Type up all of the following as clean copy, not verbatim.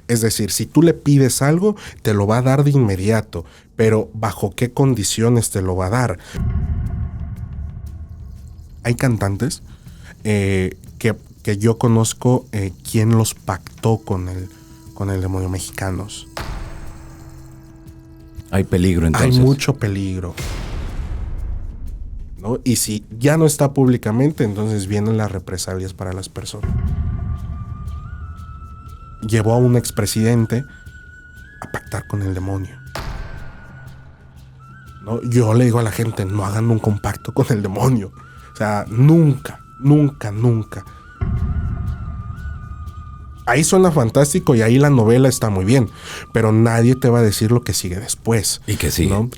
Es decir, si tú le pides algo, te lo va a dar de inmediato, pero ¿bajo qué condiciones te lo va a dar? Hay cantantes que yo conozco quien los pactó con el demonio, mexicanos. Hay peligro entonces. Hay mucho peligro, ¿no? Y si ya no está públicamente, entonces vienen las represalias para las personas. Llevó a un expresidente a pactar con el demonio, ¿no? Yo le digo a la gente, no hagan un compacto con el demonio. O sea, nunca. Ahí suena fantástico y ahí la novela está muy bien, pero nadie te va a decir lo que sigue después. ¿Y qué sigue? ¿No?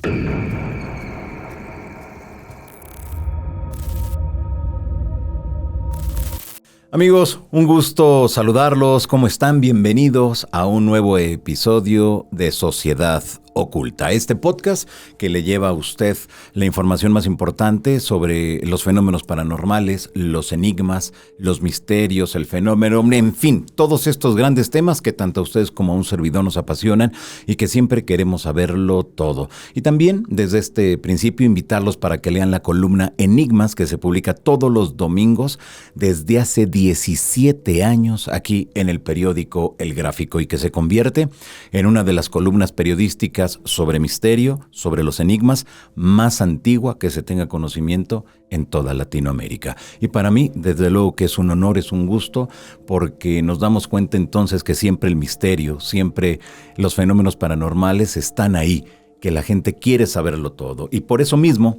Amigos, un gusto saludarlos. ¿Cómo están? Bienvenidos a un nuevo episodio de Sociedad Oculta. Este podcast que le lleva a usted la información más importante sobre los fenómenos paranormales, los enigmas, los misterios, el fenómeno, en fin, todos estos grandes temas que tanto a ustedes como a un servidor nos apasionan y que siempre queremos saberlo todo. Y también desde este principio invitarlos para que lean la columna Enigmas que se publica todos los domingos desde hace 17 años aquí en el periódico El Gráfico y que se convierte en una de las columnas periodísticas sobre misterio, sobre los enigmas, más antigua que se tenga conocimiento en toda Latinoamérica. Y para mí, desde luego que es un honor, es un gusto, porque nos damos cuenta entonces que siempre el misterio, siempre los fenómenos paranormales están ahí, que la gente quiere saberlo todo. Y por eso mismo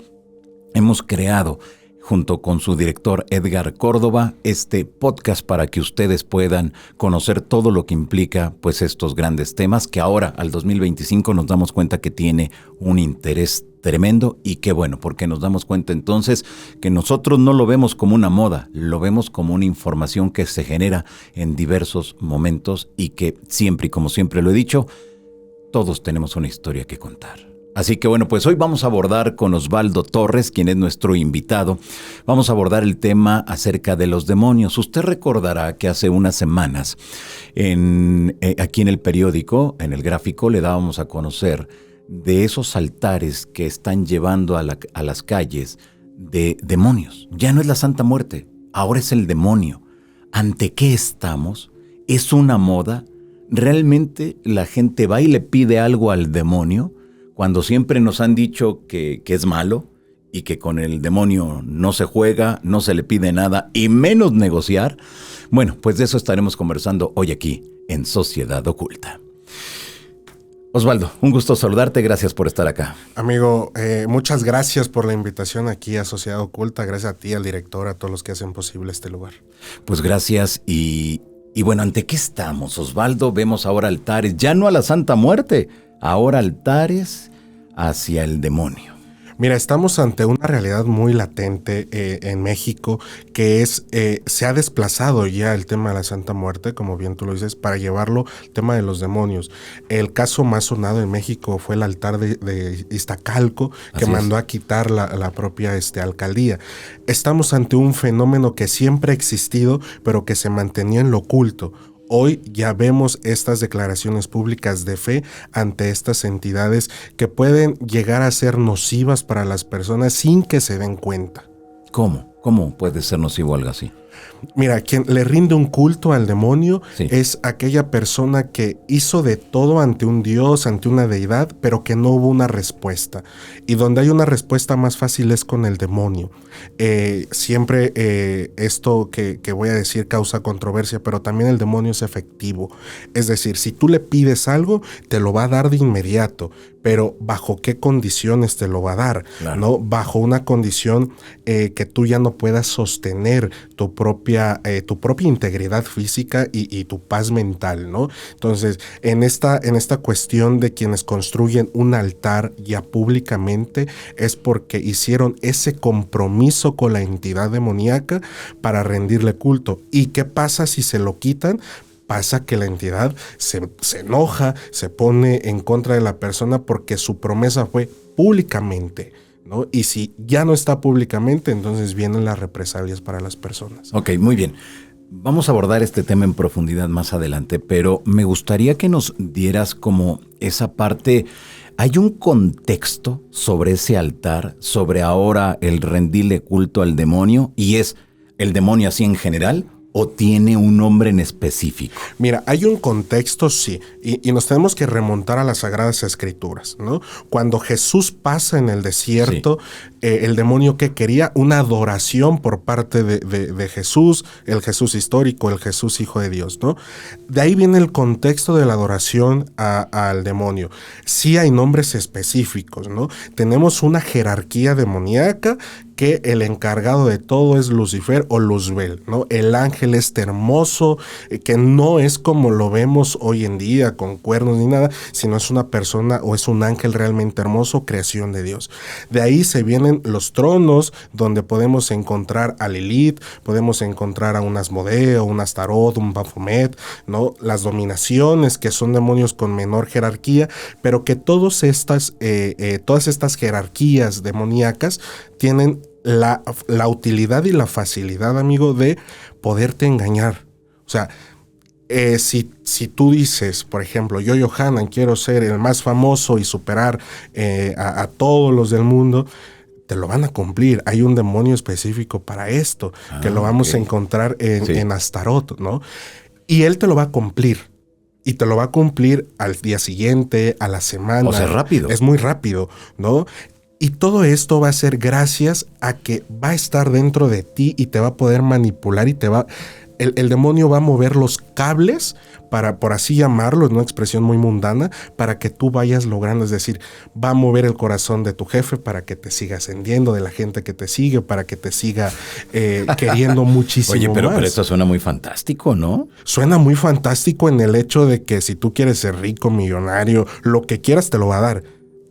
hemos creado, junto con su director Edgar Córdoba, este podcast para que ustedes puedan conocer todo lo que implica pues estos grandes temas que ahora al 2025 nos damos cuenta que tiene un interés tremendo y qué bueno, porque nos damos cuenta entonces que nosotros no lo vemos como una moda, lo vemos como una información que se genera en diversos momentos y que siempre y como siempre lo he dicho, todos tenemos una historia que contar. Así que bueno, pues hoy vamos a abordar con Osvaldo Torres, quien es nuestro invitado. Vamos a abordar el tema acerca de los demonios. Usted recordará que hace unas semanas aquí en el periódico, en El Gráfico, le dábamos a conocer de esos altares que están llevando a las calles de demonios. Ya no es la Santa Muerte, ahora es el demonio. ¿Ante qué estamos? ¿Es una moda? ¿Realmente la gente va y le pide algo al demonio? Cuando siempre nos han dicho que es malo y que con el demonio no se juega, no se le pide nada y menos negociar, bueno, pues de eso estaremos conversando hoy aquí en Sociedad Oculta. Osvaldo, un gusto saludarte, gracias por estar acá. Amigo, muchas gracias por la invitación aquí a Sociedad Oculta, gracias a ti, al director, a todos los que hacen posible este lugar. Pues gracias y bueno, ¿ante qué estamos, Osvaldo? Vemos ahora altares, ya no a la Santa Muerte, ahora altares hacia el demonio. Mira, estamos ante una realidad muy latente en México que se ha desplazado ya el tema de la Santa Muerte, como bien tú lo dices, para llevarlo al tema de los demonios. El caso más sonado en México fue el altar de Iztacalco, que mandó a quitar la propia alcaldía. Estamos ante un fenómeno que siempre ha existido, pero que se mantenía en lo oculto. Hoy ya vemos estas declaraciones públicas de fe ante estas entidades que pueden llegar a ser nocivas para las personas sin que se den cuenta. ¿Cómo? ¿Cómo puede ser nocivo algo así? Mira, quien le rinde un culto al demonio sí. Es aquella persona que hizo de todo ante un dios, ante una deidad, pero que no hubo una respuesta. Y donde hay una respuesta más fácil es con el demonio. Siempre esto que voy a decir causa controversia, pero también el demonio es efectivo. Es decir, si tú le pides algo, te lo va a dar de inmediato, pero ¿bajo qué condiciones te lo va a dar? Claro. ¿No? Bajo una condición que tú ya no puedas sostener tu propia integridad física y tu paz mental, ¿no? Entonces, en esta cuestión de quienes construyen un altar ya públicamente es porque hicieron ese compromiso con la entidad demoníaca para rendirle culto. ¿Y qué pasa si se lo quitan? Pasa que la entidad se enoja, se pone en contra de la persona porque su promesa fue públicamente, ¿no? Y si ya no está públicamente, entonces vienen las represalias para las personas. Ok, muy bien. Vamos a abordar este tema en profundidad más adelante, pero me gustaría que nos dieras como esa parte. ¿Hay un contexto sobre ese altar, sobre ahora el rendirle culto al demonio? ¿Y es el demonio así en general o tiene un nombre en específico? Mira, hay un contexto, sí, y nos tenemos que remontar a las Sagradas Escrituras, ¿no? Cuando Jesús pasa en el desierto, el demonio que quería una adoración por parte de Jesús, el Jesús histórico, el Jesús Hijo de Dios, ¿no? De ahí viene el contexto de la adoración al demonio. Sí hay nombres específicos, ¿no? Tenemos una jerarquía demoníaca que el encargado de todo es Lucifer o Luzbel, ¿no? El ángel este hermoso, que no es como lo vemos hoy en día, con cuernos ni nada, sino es una persona o es un ángel realmente hermoso, creación de Dios. De ahí se vienen los tronos, donde podemos encontrar a Lilith, podemos encontrar a un Asmodeo, un Astarot, un Baphomet, ¿no? Las dominaciones, que son demonios con menor jerarquía, pero que todas estas jerarquías demoníacas tienen la utilidad y la facilidad, amigo, de poderte engañar. O sea, si tú dices, por ejemplo, yo, Johanan, quiero ser el más famoso y superar a todos los del mundo, te lo van a cumplir. Hay un demonio específico para esto, que lo vamos a encontrar en Astaroth, ¿no? Y él te lo va a cumplir. Y te lo va a cumplir al día siguiente, a la semana. O sea, rápido. Es muy rápido, ¿no? Y todo esto va a ser gracias a que va a estar dentro de ti y te va a poder manipular y el demonio va a mover los cables para, por así llamarlo, es una expresión muy mundana, para que tú vayas logrando, es decir, va a mover el corazón de tu jefe para que te siga ascendiendo, de la gente que te sigue, para que te siga queriendo muchísimo más. Oye, pero esto suena muy fantástico, ¿no? Suena muy fantástico en el hecho de que si tú quieres ser rico, millonario, lo que quieras te lo va a dar.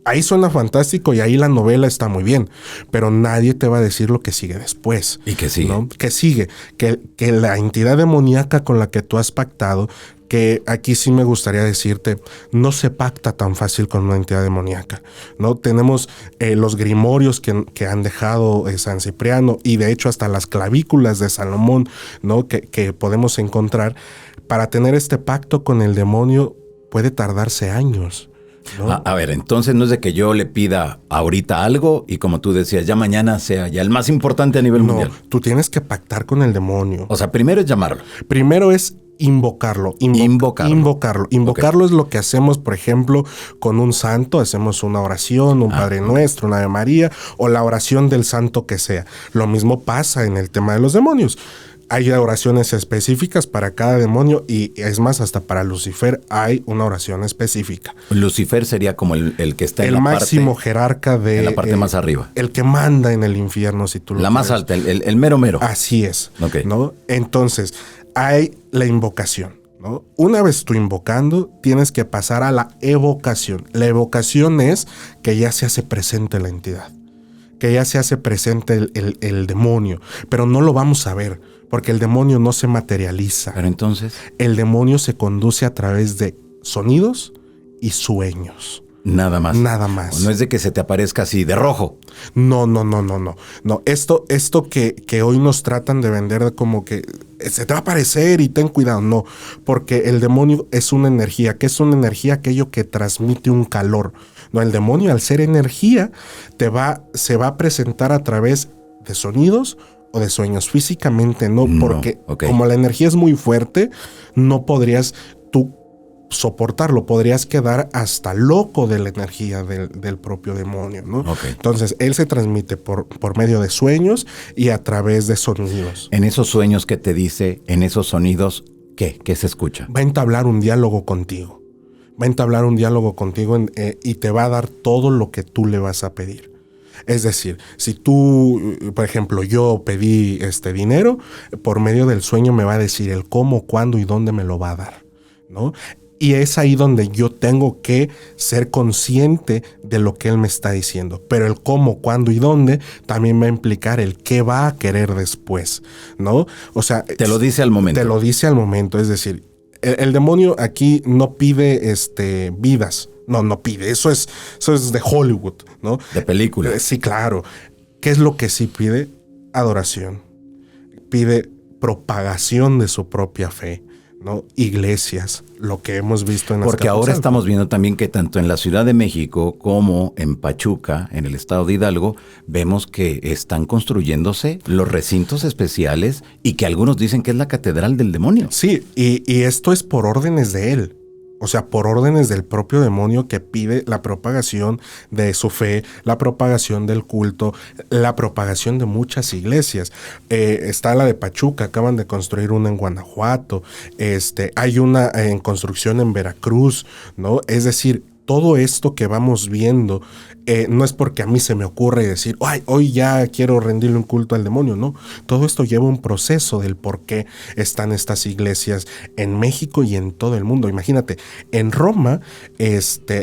Ahí suena fantástico y ahí la novela está muy bien, pero nadie te va a decir lo que sigue después. ¿Y qué sigue? ¿No? ¿Qué sigue? Que la entidad demoníaca con la que tú has pactado, que aquí sí me gustaría decirte, no se pacta tan fácil con una entidad demoníaca, ¿no? Tenemos los grimorios que han dejado San Cipriano y de hecho hasta las clavículas de Salomón, ¿no? que podemos encontrar. Para tener este pacto con el demonio puede tardarse años. ¿No? A ver, entonces no es de que yo le pida ahorita algo y como tú decías, ya mañana sea ya el más importante a nivel mundial. No, tú tienes que pactar con el demonio. O sea, primero es llamarlo. Primero es invocarlo. Invocarlo es lo que hacemos, por ejemplo, con un santo. Hacemos una oración, un Padre Nuestro, una Ave María o la oración del santo que sea. Lo mismo pasa en el tema de los demonios. Hay oraciones específicas para cada demonio y es más, hasta para Lucifer hay una oración específica. Lucifer sería como el que está en el la máximo parte, jerarca de... En la parte más arriba. El que manda en el infierno, si tú lo La más alta, el mero mero. Así es. Okay. ¿No? Entonces, hay la invocación, ¿no? Una vez tú invocando, tienes que pasar a la evocación. La evocación es que ya se hace presente la entidad, que ya se hace presente el demonio, pero no lo vamos a ver, porque el demonio no se materializa. Pero entonces, el demonio se conduce a través de sonidos y sueños. Nada más. Nada más. No es de que se te aparezca así de rojo. No. No, esto que hoy nos tratan de vender como que se te va a aparecer y ten cuidado. No, porque el demonio es una energía. ¿Qué es una energía? Aquello que transmite un calor. No, el demonio, al ser energía, se va a presentar a través de sonidos o de sueños. Físicamente no, porque como la energía es muy fuerte, no podrías tú soportarlo, podrías quedar hasta loco de la energía del propio demonio, ¿no? Entonces, él se transmite por medio de sueños y a través de sonidos. En esos sueños que te dice, en esos sonidos, ¿qué se escucha? Va a entablar un diálogo contigo. Y te va a dar todo lo que tú le vas a pedir. Es decir, si tú, por ejemplo, yo pedí dinero, por medio del sueño me va a decir el cómo, cuándo y dónde me lo va a dar, ¿no? Y es ahí donde yo tengo que ser consciente de lo que él me está diciendo. Pero el cómo, cuándo y dónde también va a implicar el qué va a querer después, ¿no? O sea, te lo dice al momento. Te lo dice al momento, es decir, el demonio aquí no pide vidas. No pide, eso es de Hollywood, ¿no? De película. Sí, claro. ¿Qué es lo que sí pide? Adoración. Pide propagación de su propia fe, ¿no? Iglesias, lo que hemos visto en Porque ahora Azcapotzalco. estamos viendo también que tanto en la Ciudad de México como en Pachuca, en el estado de Hidalgo, vemos que están construyéndose los recintos especiales y que algunos dicen que es la catedral del demonio. Sí, y esto es por órdenes de él. O sea, por órdenes del propio demonio que pide la propagación de su fe, la propagación del culto, la propagación de muchas iglesias. Está la de Pachuca, acaban de construir una en Guanajuato. Hay una en construcción en Veracruz, ¿no? Es decir, todo esto que vamos viendo no es porque a mí se me ocurre decir, ay, hoy ya quiero rendirle un culto al demonio, no. Todo esto lleva un proceso del por qué están estas iglesias en México y en todo el mundo. Imagínate, en Roma,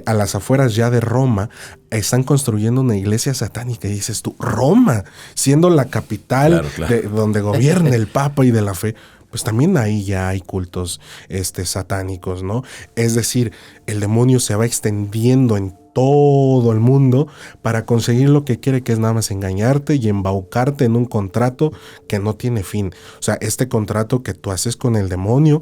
a las afueras ya de Roma, están construyendo una iglesia satánica y dices tú, Roma, siendo la capital Claro. de donde gobierna el Papa y de la fe. Pues también ahí ya hay cultos satánicos, ¿no? Es decir, el demonio se va extendiendo en todo el mundo para conseguir lo que quiere, que es nada más engañarte y embaucarte en un contrato que no tiene fin. O sea, este contrato que tú haces con el demonio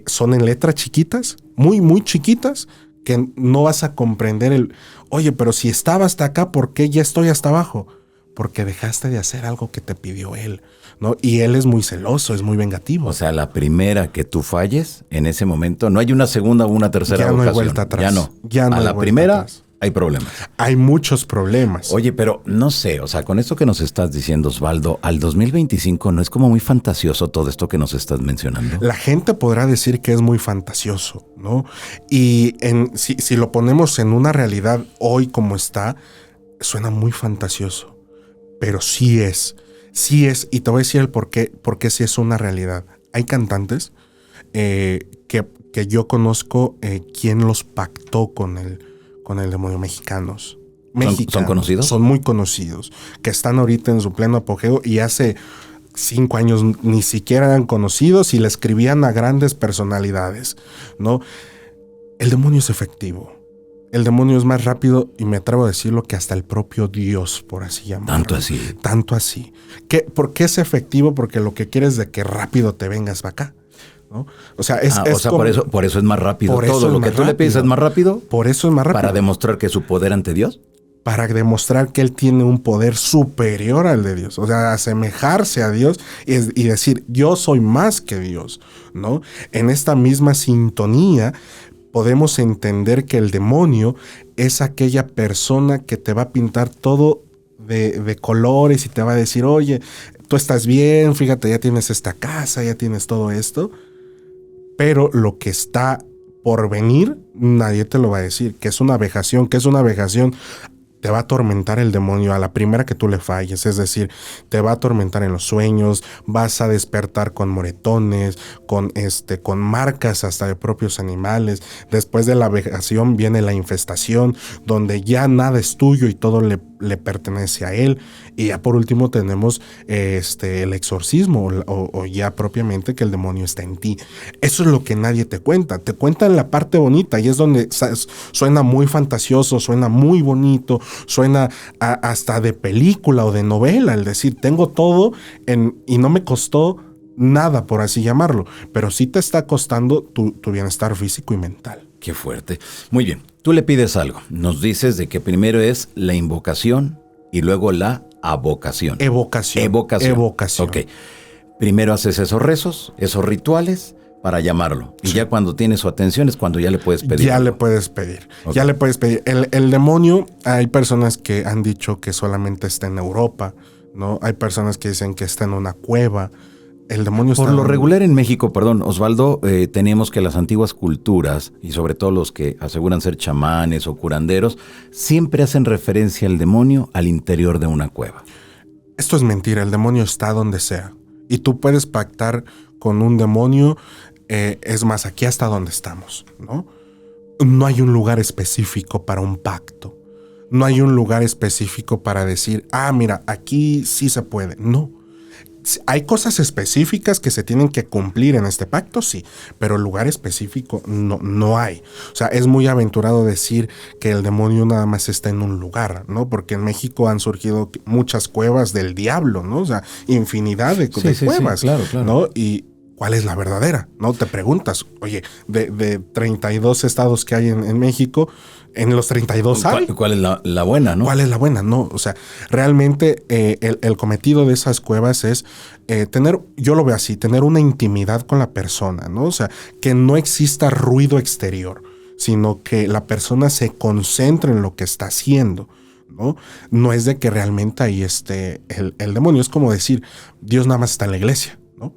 son en letras chiquitas, muy, muy chiquitas, que no vas a comprender oye, pero si estaba hasta acá, ¿por qué ya estoy hasta abajo? Porque dejaste de hacer algo que te pidió él, ¿no? Y él es muy celoso, es muy vengativo. O sea, la primera que tú falles, en ese momento, no hay una segunda o una tercera ya no ocasión. hay vuelta atrás. Ya no. Ya no a hay la vuelta primera atrás. hay problemas. Hay muchos problemas. Oye, pero no sé, o sea, con esto que nos estás diciendo, Osvaldo, al 2025 no es como muy fantasioso todo esto que nos estás mencionando. La gente podrá decir que es muy fantasioso, ¿no? Y si lo ponemos en una realidad hoy como está, suena muy fantasioso. Pero sí es, y te voy a decir el por qué sí es una realidad. Hay cantantes que yo conozco quién los pactó con el demonio, mexicanos. ¿Son conocidos? Son muy conocidos, que están ahorita en su pleno apogeo y hace 5 años ni siquiera eran conocidos y le escribían a grandes personalidades, ¿no? El demonio es efectivo. El demonio es más rápido y me atrevo a decirlo que hasta el propio Dios, por así llamarlo. Tanto así. ¿Por qué es efectivo? Porque lo que quieres es de que rápido te vengas para acá, ¿no? O sea, como, por eso es más rápido. Por todo lo que tú le pides es más rápido. Por eso es más rápido. Para demostrar que su poder ante Dios. Para demostrar que él tiene un poder superior al de Dios. O sea, asemejarse a Dios y decir, yo soy más que Dios, ¿no? En esta misma sintonía podemos entender que el demonio es aquella persona que te va a pintar todo de colores y te va a decir, oye, tú estás bien, fíjate, ya tienes esta casa, ya tienes todo esto, pero lo que está por venir, nadie te lo va a decir, que es una vejación, te va a atormentar el demonio a la primera que tú le falles, es decir, te va a atormentar en los sueños, vas a despertar con moretones, con marcas hasta de propios animales. Después de la vejación viene la infestación, donde ya nada es tuyo y todo le pertenece a él. Y ya por último tenemos el exorcismo o ya propiamente que el demonio está en ti. Eso es lo que nadie te cuenta. Te cuentan la parte bonita y es donde suena muy fantasioso, suena muy bonito, suena hasta de película o de novela, el decir, tengo todo y no me costó nada, por así llamarlo, pero sí te está costando tu bienestar físico y mental. Qué fuerte. Muy bien, tú le pides algo. Nos dices de que primero es la invocación y luego la avocación. Evocación. Ok. Primero haces esos rezos, esos rituales para llamarlo. Y ya cuando tiene su atención es cuando ya le puedes pedir. Ya le puedes pedir. Okay. Ya le puedes pedir. El demonio, hay personas que han dicho que solamente está en Europa, ¿no? Hay personas que dicen que está en una cueva. El demonio está... Por lo regular en México, perdón, Osvaldo, teníamos que las antiguas culturas, y sobre todo los que aseguran ser chamanes o curanderos, siempre hacen referencia al demonio al interior de una cueva. Esto es mentira, el demonio está donde sea. Y tú puedes pactar con un demonio, es más, aquí hasta donde estamos, ¿no? No hay un lugar específico para un pacto. No hay un lugar específico para decir, mira, aquí sí se puede. No. Hay cosas específicas que se tienen que cumplir en este pacto, sí, pero lugar específico no hay. O sea, es muy aventurado decir que el demonio nada más está en un lugar, ¿no? Porque en México han surgido muchas cuevas del diablo, ¿no? O sea, infinidad de cuevas, claro. ¿no? Y ¿cuál es la verdadera? ¿No? Te preguntas, oye, de 32 estados que hay en México, en los 32 hay. ¿Cuál es la buena, no? ¿Cuál es la buena? No, o sea, realmente el cometido de esas cuevas es tener, yo lo veo así, tener una intimidad con la persona, ¿no? O sea, que no exista ruido exterior, sino que la persona se concentre en lo que está haciendo, ¿no? No es de que realmente ahí esté el demonio. Es como decir, Dios nada más está en la iglesia, ¿no?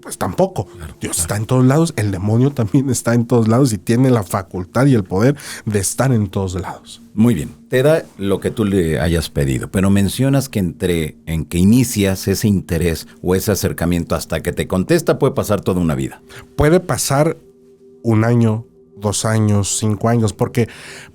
Pues tampoco. Dios está en todos lados, el demonio también está en todos lados y tiene la facultad y el poder de estar en todos lados. Muy bien, te da lo que tú le hayas pedido, pero mencionas que en que inicias ese interés o ese acercamiento hasta que te contesta puede pasar toda una vida. Puede pasar 1 año, 2 años, 5 años, porque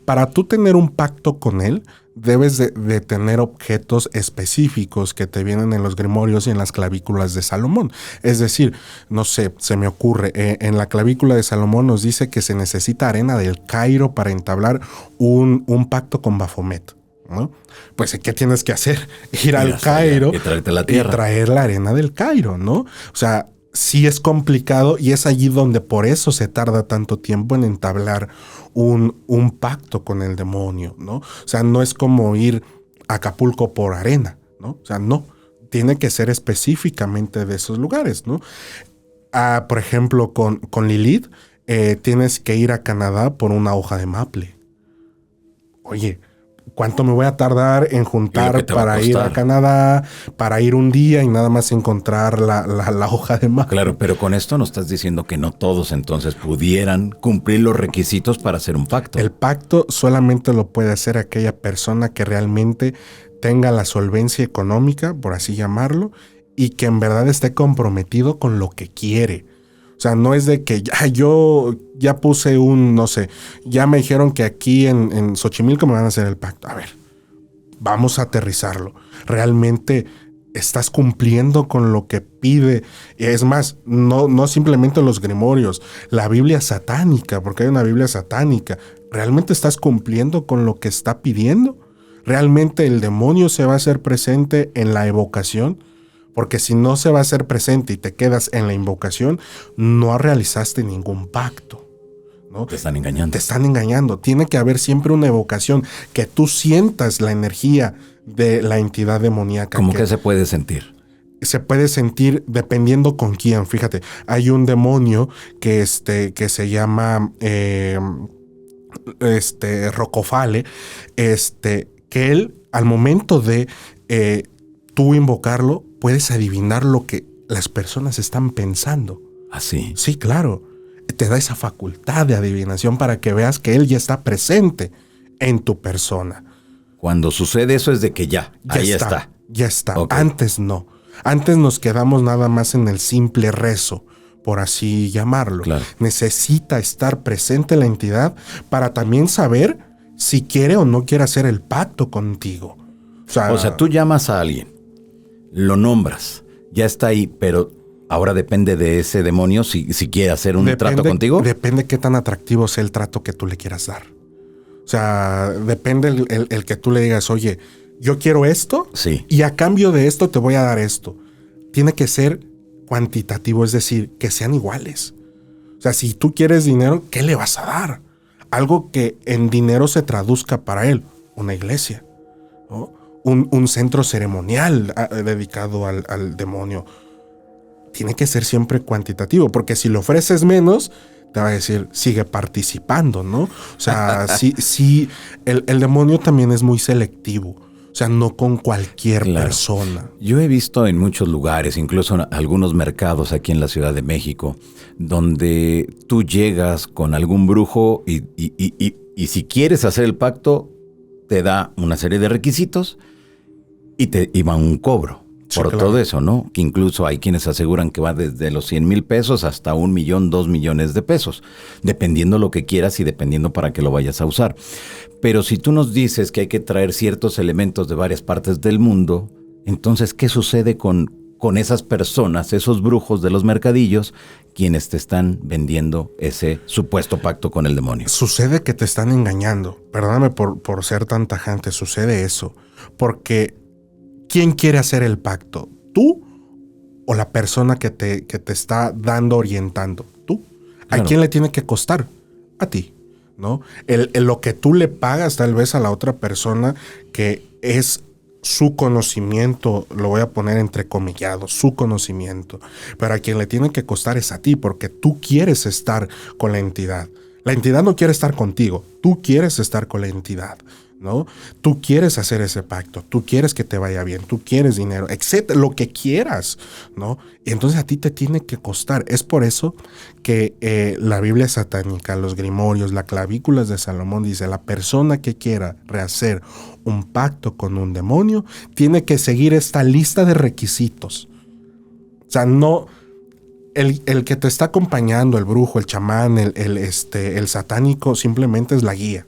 para tú tener un pacto con él, debes de tener objetos específicos que te vienen en los grimorios y en las clavículas de Salomón. Es decir, no sé, se me ocurre, en la clavícula de Salomón nos dice que se necesita arena del Cairo para entablar un pacto con Baphomet, ¿no? Pues, ¿qué tienes que hacer? Ir al Cairo y traerte la tierra. Y traer la arena del Cairo, ¿no? O sea, sí es complicado y es allí donde por eso se tarda tanto tiempo en entablar un pacto con el demonio, ¿no? O sea, no es como ir a Acapulco por arena, ¿no? O sea, no. Tiene que ser específicamente de esos lugares, ¿no? Por ejemplo, con Lilith, tienes que ir a Canadá por una hoja de maple. Oye, ¿cuánto me voy a tardar en juntar para ir a Canadá, para ir un día y nada más encontrar la hoja de maple? Claro, pero con esto nos estás diciendo que no todos entonces pudieran cumplir los requisitos para hacer un pacto. El pacto solamente lo puede hacer aquella persona que realmente tenga la solvencia económica, por así llamarlo, y que en verdad esté comprometido con lo que quiere. O sea, no es de que yo ya puse no sé, ya me dijeron que aquí en Xochimilco me van a hacer el pacto. A ver, vamos a aterrizarlo. ¿Realmente estás cumpliendo con lo que pide? Es más, no simplemente los grimorios, la Biblia satánica, porque hay una Biblia satánica. ¿Realmente estás cumpliendo con lo que está pidiendo? ¿Realmente el demonio se va a hacer presente en la evocación? Porque si no se va a hacer presente y te quedas en la invocación, no realizaste ningún pacto, ¿no? Te están engañando. Te están engañando. Tiene que haber siempre una evocación, que tú sientas la energía de la entidad demoníaca. ¿Cómo que se puede sentir? Se puede sentir dependiendo con quién. Fíjate, hay un demonio que se llama Rocofale, que él, al momento de tú invocarlo, puedes adivinar lo que las personas están pensando. ¿Ah, sí? Sí, claro. Te da esa facultad de adivinación para que veas que él ya está presente en tu persona. Cuando sucede eso es de que ahí está. Ya está. Okay. Antes no. Antes nos quedamos nada más en el simple rezo, por así llamarlo. Claro. Necesita estar presente la entidad para también saber si quiere o no quiere hacer el pacto contigo. O sea, tú llamas a alguien, lo nombras, ya está ahí, pero ahora depende de ese demonio si quiere hacer un trato contigo. Depende qué tan atractivo sea el trato que tú le quieras dar. O sea, depende el que tú le digas, oye, yo quiero esto, sí, y a cambio de esto te voy a dar esto. Tiene que ser cuantitativo, es decir, que sean iguales. O sea, si tú quieres dinero, ¿qué le vas a dar? Algo que en dinero se traduzca para él, una iglesia, ¿no? Un centro ceremonial dedicado al demonio. Tiene que ser siempre cuantitativo, porque si le ofreces menos, te va a decir, sigue participando, ¿no? O sea, sí, el demonio también es muy selectivo. O sea, no con cualquier persona. Yo he visto en muchos lugares, incluso en algunos mercados aquí en la Ciudad de México, donde tú llegas con algún brujo y si quieres hacer el pacto, te da una serie de requisitos y va un cobro por todo eso, ¿no? Que incluso hay quienes aseguran que va desde los 100,000 pesos hasta 1 millón, 2 millones de pesos, dependiendo lo que quieras y dependiendo para qué lo vayas a usar. Pero si tú nos dices que hay que traer ciertos elementos de varias partes del mundo, entonces, ¿qué sucede con con esas personas, esos brujos de los mercadillos, quienes te están vendiendo ese supuesto pacto con el demonio. Sucede que te están engañando. Perdóname por ser tan tajante. Sucede eso. Porque ¿quién quiere hacer el pacto? ¿Tú o la persona que te está orientando? ¿Tú? Claro. ¿A quién le tiene que costar? A ti, ¿no? Lo que tú le pagas tal vez a la otra persona, que es su conocimiento, lo voy a poner entrecomillado, su conocimiento. Pero a quien le tiene que costar es a ti, porque tú quieres estar con la entidad. La entidad no quiere estar contigo, tú quieres estar con la entidad, ¿no? Tú quieres hacer ese pacto, tú quieres que te vaya bien, tú quieres dinero, etcétera, lo que quieras, ¿no? Y entonces a ti te tiene que costar. Es por eso que la Biblia satánica, los grimorios, las clavículas de Salomón dice: la persona que quiera rehacer un pacto con un demonio tiene que seguir esta lista de requisitos. O sea, no... El que te está acompañando, el brujo, el chamán, el satánico, simplemente es la guía.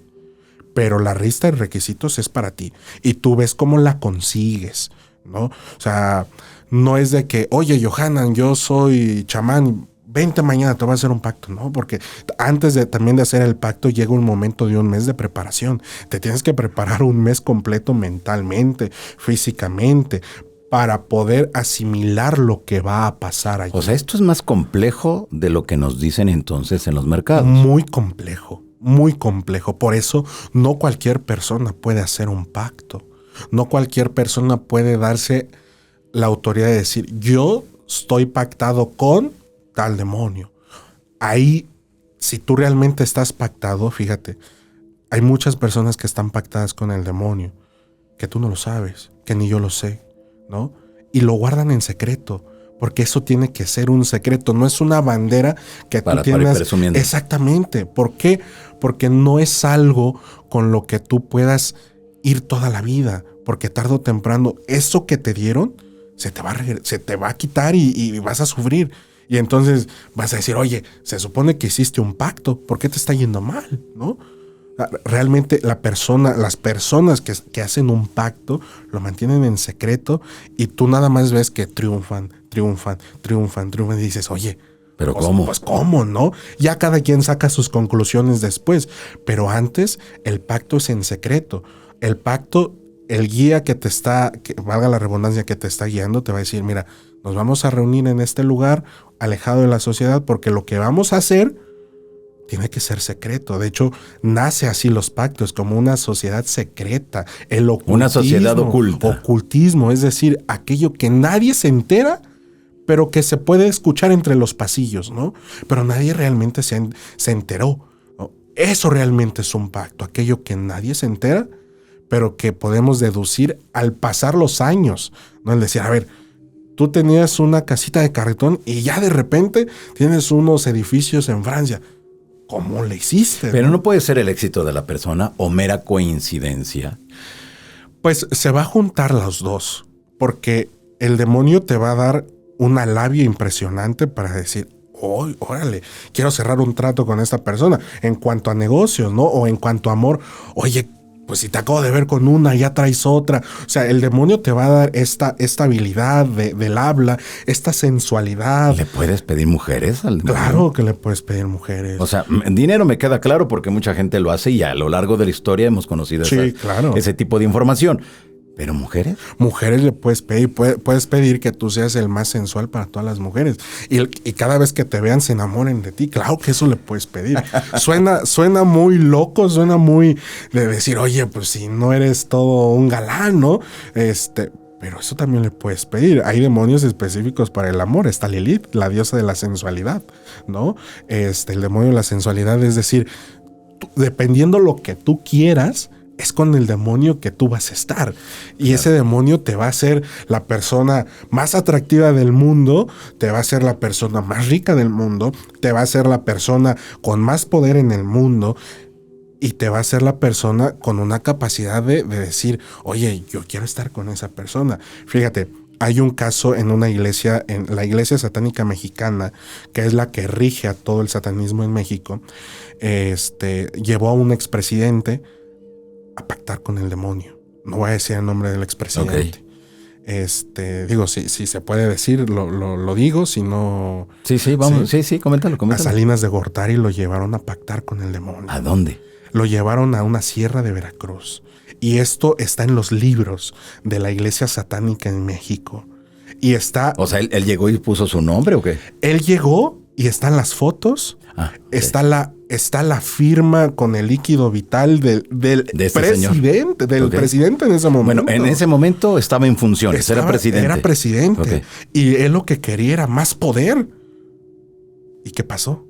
Pero la lista de requisitos es para ti. Y tú ves cómo la consigues, ¿no? O sea, no es de que, oye, Johanan, yo soy chamán, vente mañana, te voy a hacer un pacto, ¿no? Porque antes también de hacer el pacto llega un momento de un mes de preparación. Te tienes que preparar un mes completo mentalmente, físicamente, para poder asimilar lo que va a pasar allí. O sea, esto es más complejo de lo que nos dicen entonces en los mercados. Muy complejo, muy complejo. Por eso no cualquier persona puede hacer un pacto. No cualquier persona puede darse la autoridad de decir: yo estoy pactado con tal demonio. Ahí, si tú realmente estás pactado, fíjate, hay muchas personas que están pactadas con el demonio, que tú no lo sabes, que ni yo lo sé, ¿no? Y lo guardan en secreto, porque eso tiene que ser un secreto, no es una bandera que tú tienes. Para ir presumiendo. Exactamente. ¿Por qué? Porque no es algo con lo que tú puedas ir toda la vida, porque tarde o temprano eso que te dieron se te va a quitar y vas a sufrir. Y entonces vas a decir: oye, se supone que hiciste un pacto, ¿por qué te está yendo mal? ¿No? Realmente las personas que hacen un pacto lo mantienen en secreto, y tú nada más ves que triunfan y dices: oye, ¿pero pues, cómo? Pues cómo, ¿no? Ya cada quien saca sus conclusiones después, pero antes el pacto es en secreto. El pacto, el guía que valga la redundancia, que te está guiando, te va a decir: mira, nos vamos a reunir en este lugar alejado de la sociedad, porque lo que vamos a hacer tiene que ser secreto. De hecho, nace así los pactos, como una sociedad secreta. El ocultismo. Una sociedad oculta. Ocultismo, es decir, aquello que nadie se entera, pero que se puede escuchar entre los pasillos, ¿no? Pero nadie realmente se enteró, ¿no? Eso realmente es un pacto, aquello que nadie se entera, pero que podemos deducir al pasar los años, ¿no? El decir: a ver, tú tenías una casita de carretón y ya de repente tienes unos edificios en Francia. ¿Cómo le hiciste? Pero no puede ser el éxito de la persona o mera coincidencia. Pues se va a juntar los dos, porque el demonio te va a dar una labia impresionante para decir: oh, órale, quiero cerrar un trato con esta persona. En cuanto a negocios, ¿no? O en cuanto a amor, oye, pues si te acabo de ver con una, ya traes otra. O sea, el demonio te va a dar esta habilidad del habla, esta sensualidad. ¿Le puedes pedir mujeres al demonio? Claro que le puedes pedir mujeres. O sea, dinero me queda claro, porque mucha gente lo hace y a lo largo de la historia hemos conocido ese tipo de información. ¿Pero mujeres? Mujeres le puedes pedir, puedes pedir que tú seas el más sensual para todas las mujeres. Y cada vez que te vean se enamoren de ti. Claro que eso le puedes pedir. Suena muy loco, suena muy de decir: oye, pues si no eres todo un galán, ¿no? Pero eso también le puedes pedir. Hay demonios específicos para el amor. Está Lilith, la diosa de la sensualidad, ¿no? El demonio de la sensualidad, es decir, dependiendo lo que tú quieras, es con el demonio que tú vas a estar. Y claro, ese demonio te va a hacer la persona más atractiva del mundo, te va a hacer la persona más rica del mundo, te va a hacer la persona con más poder en el mundo, y te va a hacer la persona con una capacidad de decir: oye, yo quiero estar con esa persona. Fíjate, hay un caso en una iglesia, en la iglesia satánica mexicana, que es la que rige a todo el satanismo en México. Llevó a un expresidente a pactar con el demonio. No voy a decir el nombre del expresidente. Digo, si se puede decir, lo digo, si no... Sí, vamos, sí, coméntalo. A Salinas de Gortari lo llevaron a pactar con el demonio. ¿A dónde? Lo llevaron a una sierra de Veracruz. Y esto está en los libros de la iglesia satánica en México. Y está... O sea, ¿él llegó y puso su nombre o qué? Él llegó y están las fotos. Está la firma con el líquido vital del presidente, presidente en ese momento. Bueno, en ese momento estaba en funciones, era presidente. Era presidente. Okay. Y él lo que quería era más poder. ¿Y qué pasó?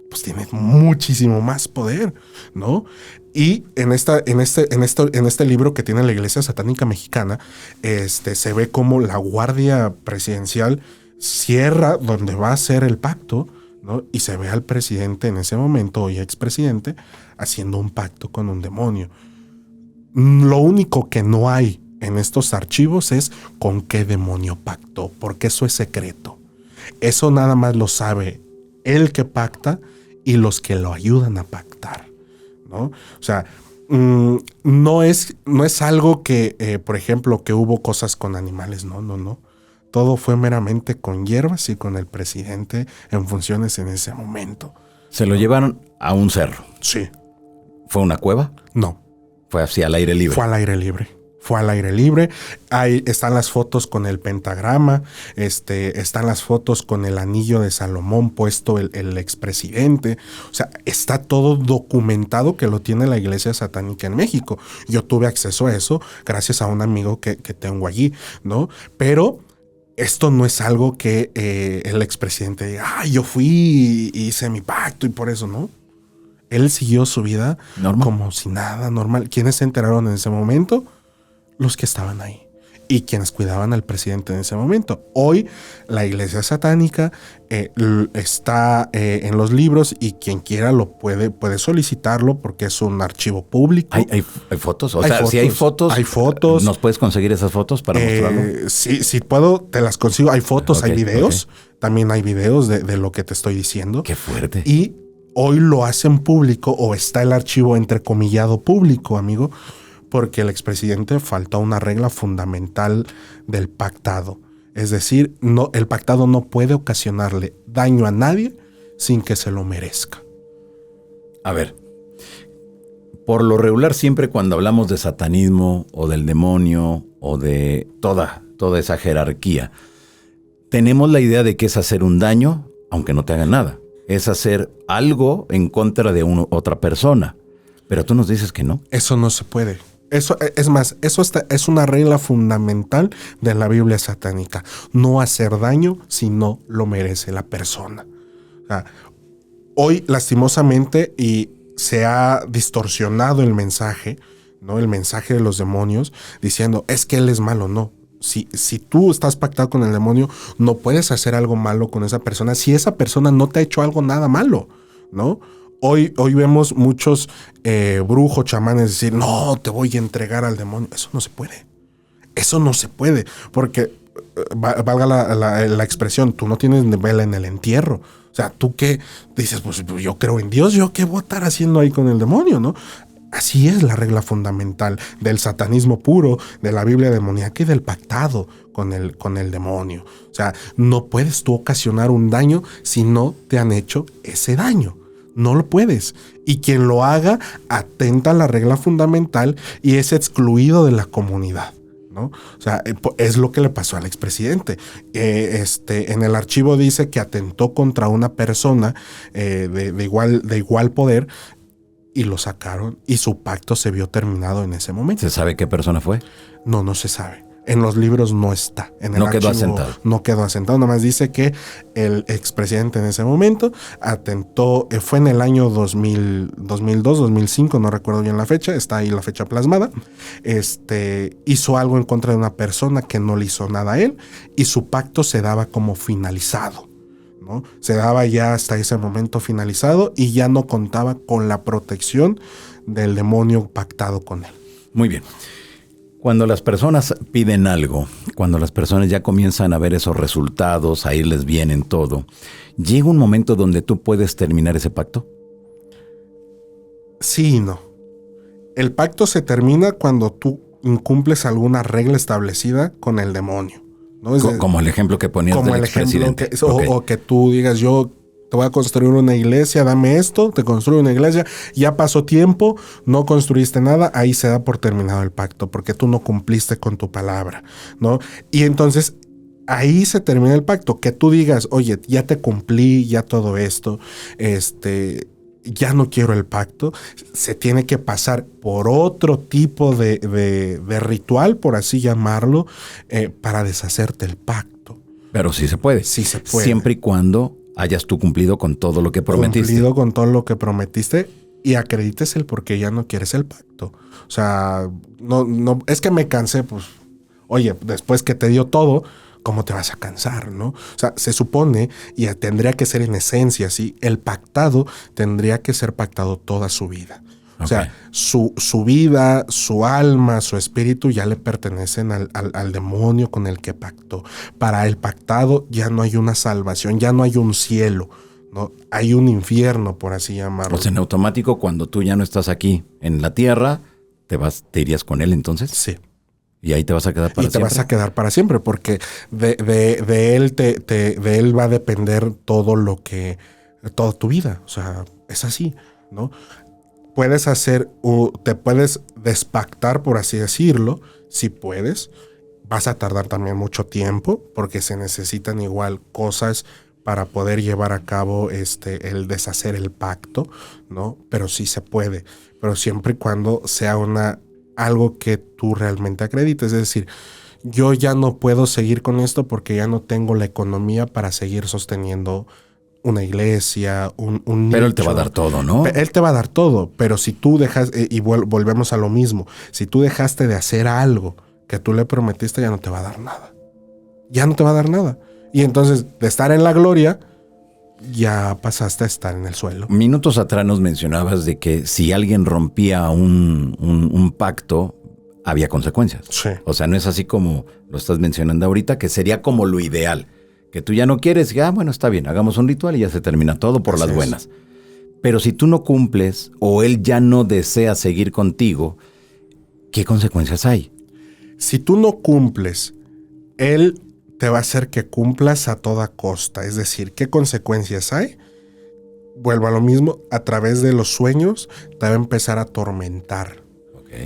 Pues tiene muchísimo más poder, ¿no? Y en este libro que tiene la Iglesia Satánica Mexicana, se ve como la guardia presidencial cierra donde va a ser el pacto, ¿no? Y se ve al presidente en ese momento, hoy expresidente, haciendo un pacto con un demonio. Lo único que no hay en estos archivos es con qué demonio pactó, porque eso es secreto. Eso nada más lo sabe el que pacta y los que lo ayudan a pactar, ¿no? O sea, no es algo que, por ejemplo, que hubo cosas con animales, no. Todo fue meramente con hierbas y con el presidente en funciones en ese momento. ¿Se lo llevaron a un cerro? Sí. ¿Fue una cueva? No. ¿Fue así al aire libre? Fue al aire libre. Ahí están las fotos con el pentagrama, están las fotos con el anillo de Salomón puesto el expresidente. O sea, está todo documentado que lo tiene la Iglesia Satánica en México. Yo tuve acceso a eso gracias a un amigo que tengo allí, ¿no? Pero esto no es algo que el expresidente diga, yo fui y hice mi pacto y por eso, ¿no? Él siguió su vida normal, como si nada, normal. ¿Quiénes se enteraron en ese momento? Los que estaban ahí y quienes cuidaban al presidente en ese momento. Hoy la Iglesia Satánica está en los libros y quien quiera lo puede solicitarlo porque es un archivo público. ¿Hay fotos? O sea, si hay fotos. Hay fotos. ¿Nos puedes conseguir esas fotos para mostrarlo? Sí, puedo, te las consigo. Hay fotos, hay videos. También hay videos de lo que te estoy diciendo. Qué fuerte. Y hoy lo hacen público o está el archivo entrecomillado público, amigo, porque el expresidente faltó una regla fundamental del pactado. Es decir, el pactado no puede ocasionarle daño a nadie sin que se lo merezca. A ver, por lo regular siempre cuando hablamos de satanismo o del demonio o de toda esa jerarquía, tenemos la idea de que es hacer un daño aunque no te hagan nada. Es hacer algo en contra de otra persona. Pero tú nos dices que no. Eso no se puede. Eso es una regla fundamental de la Biblia satánica. No hacer daño si no lo merece la persona. O sea, hoy, lastimosamente, y se ha distorsionado el mensaje, ¿no? El mensaje de los demonios, diciendo, es que él es malo. No. Si tú estás pactado con el demonio, no puedes hacer algo malo con esa persona si esa persona no te ha hecho algo nada malo, ¿no? Hoy vemos muchos brujos, chamanes decir, no, te voy a entregar al demonio. Eso no se puede. Eso no se puede. Porque, valga la expresión, tú no tienes vela en el entierro. O sea, tú qué dices, pues yo creo en Dios, yo qué voy a estar haciendo ahí con el demonio, ¿no? Así es la regla fundamental del satanismo puro, de la Biblia demoníaca y del pactado con el demonio. O sea, no puedes tú ocasionar un daño si no te han hecho ese daño. No lo puedes. Y quien lo haga atenta a la regla fundamental y es excluido de la comunidad, ¿no? O sea, es lo que le pasó al expresidente. En el archivo dice que atentó contra una persona de igual poder y lo sacaron y su pacto se vio terminado en ese momento. ¿Se sabe qué persona fue? No se sabe. En los libros no está. En el no quedó asentado. No quedó asentado. Nomás dice que el expresidente en ese momento atentó, fue en el año 2002, 2005, no recuerdo bien la fecha, está ahí la fecha plasmada. Hizo algo en contra de una persona que no le hizo nada a él y su pacto se daba como finalizado, ¿no? Se daba ya hasta ese momento finalizado y ya no contaba con la protección del demonio pactado con él. Muy bien. Cuando las personas piden algo, cuando las personas ya comienzan a ver esos resultados, a irles bien en todo, ¿llega un momento donde tú puedes terminar ese pacto? Sí y no. El pacto se termina cuando tú incumples alguna regla establecida con el demonio, ¿no? Como el ejemplo que ponías como del el ejemplo expresidente. o que tú digas, yo te voy a construir una iglesia, dame esto, te construyo una iglesia, ya pasó tiempo, no construiste nada, ahí se da por terminado el pacto, porque tú no cumpliste con tu palabra, ¿no? Y entonces ahí se termina el pacto, que tú digas, oye, ya te cumplí, ya todo esto, ya no quiero el pacto, se tiene que pasar por otro tipo de ritual, por así llamarlo, para deshacerte el pacto. Pero sí se puede. Sí se puede. Siempre y cuando hayas tú cumplido con todo lo que prometiste. Cumplido con todo lo que prometiste y acredites el por qué ya no quieres el pacto. O sea, no, es que me cansé, pues, oye, después que te dio todo, ¿cómo te vas a cansar, no? O sea, se supone, y tendría que ser en esencia, ¿sí? El pactado tendría que ser pactado toda su vida. O sea, su vida, su alma, su espíritu ya le pertenecen al demonio con el que pactó. Para el pactado ya no hay una salvación, ya no hay un cielo, ¿no? Hay un infierno, por así llamarlo. O sea, en automático, cuando tú ya no estás aquí en la tierra, ¿te irías con él entonces? Sí. Y ahí te vas a quedar para siempre. Y te vas a quedar para siempre, porque de él de él va a depender toda tu vida. O sea, es así, ¿no? Puedes te puedes despactar, por así decirlo, si puedes. Vas a tardar también mucho tiempo, porque se necesitan igual cosas para poder llevar a cabo el deshacer el pacto, ¿no? Pero sí se puede, pero siempre y cuando sea algo que tú realmente acredites. Es decir, yo ya no puedo seguir con esto porque ya no tengo la economía para seguir sosteniendo una iglesia, un nicho. Pero él te va a dar todo, ¿no? Él te va a dar todo, pero si tú dejas, y volvemos a lo mismo, si tú dejaste de hacer algo que tú le prometiste, ya no te va a dar nada. Ya no te va a dar nada. Y entonces, de estar en la gloria, ya pasaste a estar en el suelo. Minutos atrás nos mencionabas de que si alguien rompía un pacto, había consecuencias. Sí. O sea, no es así como lo estás mencionando ahorita, que sería como lo ideal. Que tú ya no quieres, bueno, está bien, hagamos un ritual y ya se termina todo por las buenas. Pero si tú no cumples o él ya no desea seguir contigo, ¿qué consecuencias hay? Si tú no cumples, él te va a hacer que cumplas a toda costa. Es decir, ¿qué consecuencias hay? Vuelvo a lo mismo, a través de los sueños te va a empezar a atormentar.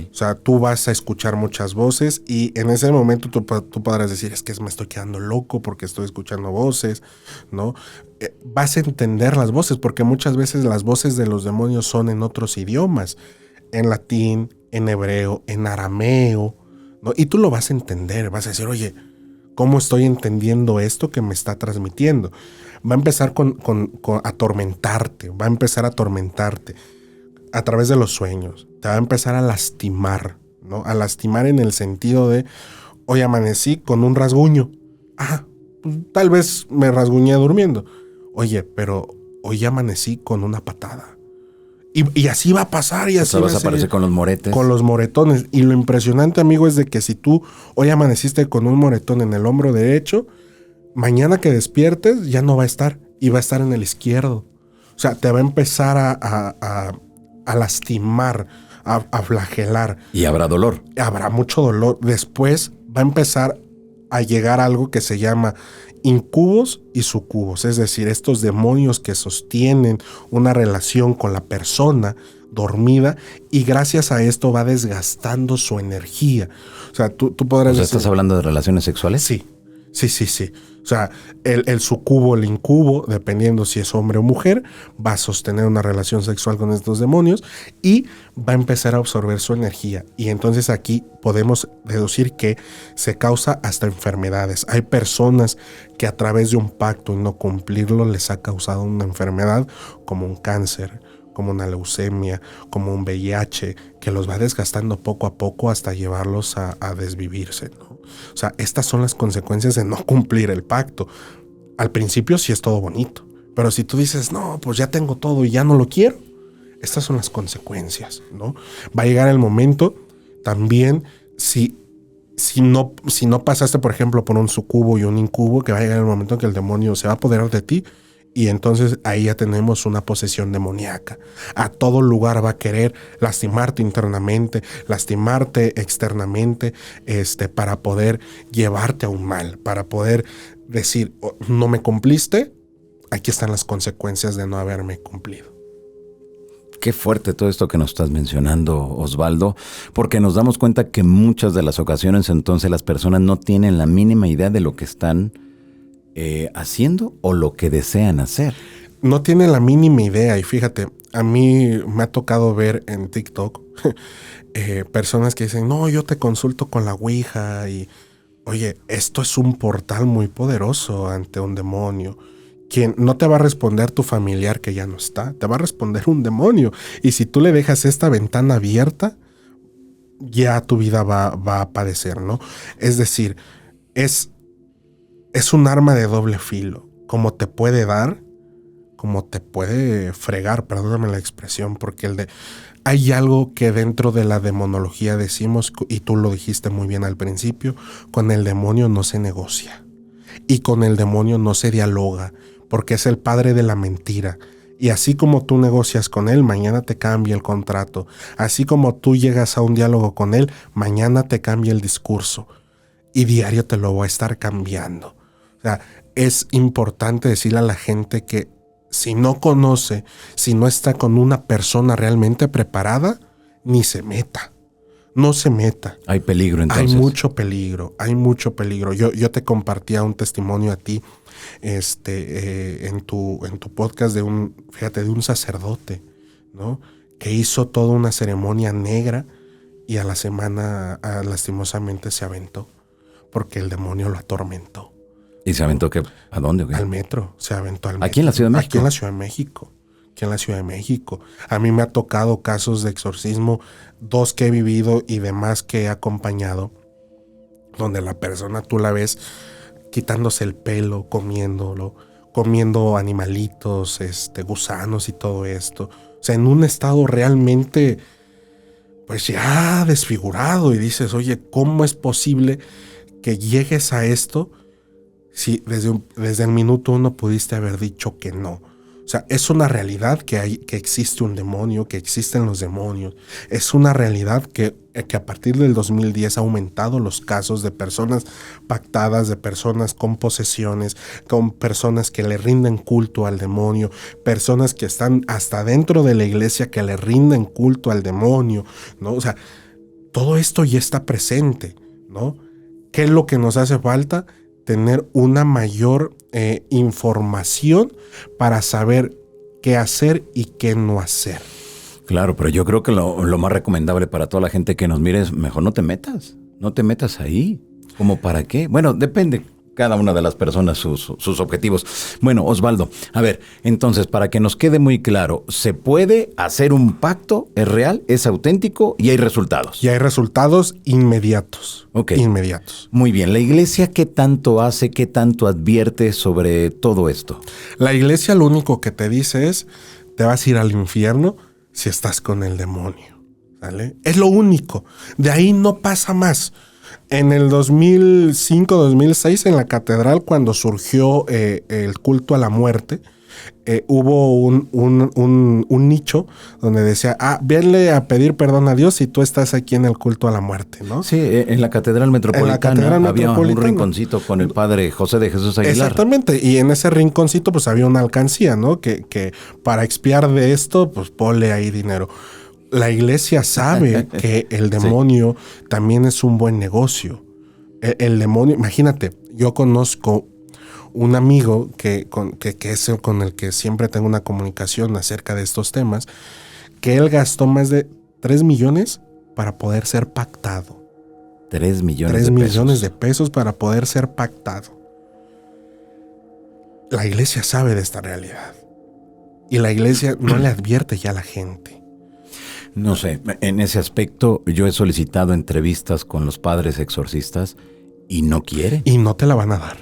O sea, tú vas a escuchar muchas voces y en ese momento tú podrás decir, es que me estoy quedando loco porque estoy escuchando voces, ¿no? Vas a entender las voces, porque muchas veces las voces de los demonios son en otros idiomas, en latín, en hebreo, en arameo, ¿no? Y tú lo vas a entender, vas a decir, oye, ¿cómo estoy entendiendo esto que me está transmitiendo? Va a empezar con atormentarte, va a empezar a atormentarte a través de los sueños. Te va a empezar a lastimar, ¿no? A lastimar en el sentido de, hoy amanecí con un rasguño. Pues, tal vez me rasguñé durmiendo. Oye, pero hoy amanecí con una patada. Y así va a pasar y así vas a aparecer con los moretes. Con los moretones. Y lo impresionante, amigo, es de que si tú hoy amaneciste con un moretón en el hombro derecho, mañana que despiertes ya no va a estar y va a estar en el izquierdo. O sea, te va a empezar a lastimar, a flagelar. Y habrá dolor. Habrá mucho dolor. Después va a empezar a llegar algo que se llama incubos y sucubos, es decir, estos demonios que sostienen una relación con la persona dormida y gracias a esto va desgastando su energía. O sea, tú podrás decir, ¿estás hablando de relaciones sexuales? Sí. O sea, el sucubo, el incubo, dependiendo si es hombre o mujer, va a sostener una relación sexual con estos demonios y va a empezar a absorber su energía. Y entonces aquí podemos deducir que se causa hasta enfermedades. Hay personas que a través de un pacto y no cumplirlo les ha causado una enfermedad como un cáncer, como una leucemia, como un VIH, que los va desgastando poco a poco hasta llevarlos a desvivirse, ¿no? O sea, estas son las consecuencias de no cumplir el pacto. Al principio sí es todo bonito, pero si tú dices, no, pues ya tengo todo y ya no lo quiero, estas son las consecuencias, ¿no? Va a llegar el momento también, si no pasaste, por ejemplo, por un sucubo y un incubo, que va a llegar el momento en que el demonio se va a apoderar de ti Y entonces ahí ya tenemos una posesión demoníaca. A todo lugar va a querer lastimarte internamente, lastimarte externamente, para poder llevarte a un mal, para poder decir, oh, no me cumpliste, aquí están las consecuencias de no haberme cumplido. Qué fuerte todo esto que nos estás mencionando, Osvaldo, porque nos damos cuenta que muchas de las ocasiones entonces las personas no tienen la mínima idea de lo que están haciendo o lo que desean hacer. No tienen la mínima idea y fíjate, a mí me ha tocado ver en TikTok personas que dicen, no, yo te consulto con la Ouija y oye, esto es un portal muy poderoso ante un demonio. Quien no te va a responder tu familiar que ya no está, te va a responder un demonio. Y si tú le dejas esta ventana abierta, ya tu vida va a padecer, ¿no? Es decir, es un arma de doble filo. Como te puede dar, como te puede fregar, perdóname la expresión, porque hay algo que dentro de la demonología decimos, y tú lo dijiste muy bien al principio, con el demonio no se negocia. Y con el demonio no se dialoga, porque es el padre de la mentira. Y así como tú negocias con él, mañana te cambia el contrato. Así como tú llegas a un diálogo con él, mañana te cambia el discurso. Y diario te lo va a estar cambiando. O sea, es importante decirle a la gente que si no conoce, si no está con una persona realmente preparada, ni se meta. No se meta. Hay peligro entonces. Hay mucho peligro. Yo te compartía un testimonio a ti en tu podcast de un sacerdote, ¿no? Que hizo toda una ceremonia negra y a la semana lastimosamente se aventó porque el demonio lo atormentó. ¿Y se aventó qué? ¿A dónde? Al metro, se aventó al metro. ¿Aquí en la Ciudad de México? Aquí en la Ciudad de México. A mí me ha tocado casos de exorcismo, 2 que he vivido y demás que he acompañado, donde la persona tú la ves quitándose el pelo, comiendo animalitos, gusanos y todo esto. O sea, en un estado realmente, pues ya desfigurado. Y dices, oye, ¿cómo es posible que llegues a esto si desde el minuto 1 pudiste haber dicho que no? O sea, es una realidad que existe un demonio, que existen los demonios. Es una realidad que a partir del 2010 ha aumentado los casos de personas pactadas, de personas con posesiones, con personas que le rinden culto al demonio, personas que están hasta dentro de la iglesia que le rinden culto al demonio, ¿no? O sea, todo esto ya está presente, ¿no? ¿Qué es lo que nos hace falta? Tener una mayor información para saber qué hacer y qué no hacer. Claro, pero yo creo que lo más recomendable para toda la gente que nos mire es mejor no te metas ahí. ¿Cómo para qué? Bueno, depende cada una de las personas sus objetivos. Bueno, Osvaldo, a ver, entonces para que nos quede muy claro, ¿se puede hacer un pacto? ¿Es real? ¿Es auténtico? ¿Y hay resultados? Y hay resultados inmediatos. Ok. Inmediatos. Muy bien. ¿La iglesia qué tanto hace, qué tanto advierte sobre todo esto? La iglesia lo único que te dice es, te vas a ir al infierno si estás con el demonio. ¿Sale? Es lo único. De ahí no pasa más. En el 2005-2006, en la catedral, cuando surgió el culto a la muerte, hubo un nicho donde decía, venle a pedir perdón a Dios si tú estás aquí en el culto a la muerte, ¿no? Sí, en la Catedral Metropolitana había un rinconcito con el padre José de Jesús Aguilar. Exactamente, y en ese rinconcito pues había una alcancía, ¿no? Que para expiar de esto, pues ponle ahí dinero. La iglesia sabe que el demonio también es un buen negocio. El demonio, imagínate, yo conozco un amigo que es el con el que siempre tengo una comunicación acerca de estos temas, que él gastó más de 3 millones para poder ser pactado. 3 millones 3 de pesos. millones de pesos para poder ser pactado. La iglesia sabe de esta realidad. Y la iglesia no le advierte ya a la gente. No sé, en ese aspecto yo he solicitado entrevistas con los padres exorcistas y no quieren. Y no te la van a dar.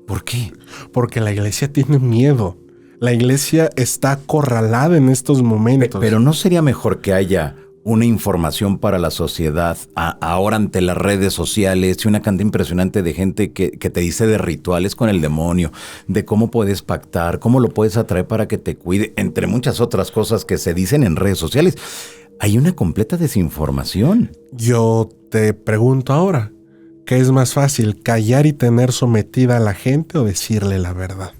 ¿Por qué? Porque la iglesia tiene miedo. La iglesia está acorralada en estos momentos. Pero ¿no sería mejor que haya una información para la sociedad ahora ante las redes sociales y una cantidad impresionante de gente que te dice de rituales con el demonio, de cómo puedes pactar, cómo lo puedes atraer para que te cuide, entre muchas otras cosas que se dicen en redes sociales. Hay una completa desinformación. Yo te pregunto ahora, ¿qué es más fácil, callar y tener sometida a la gente o decirle la verdad?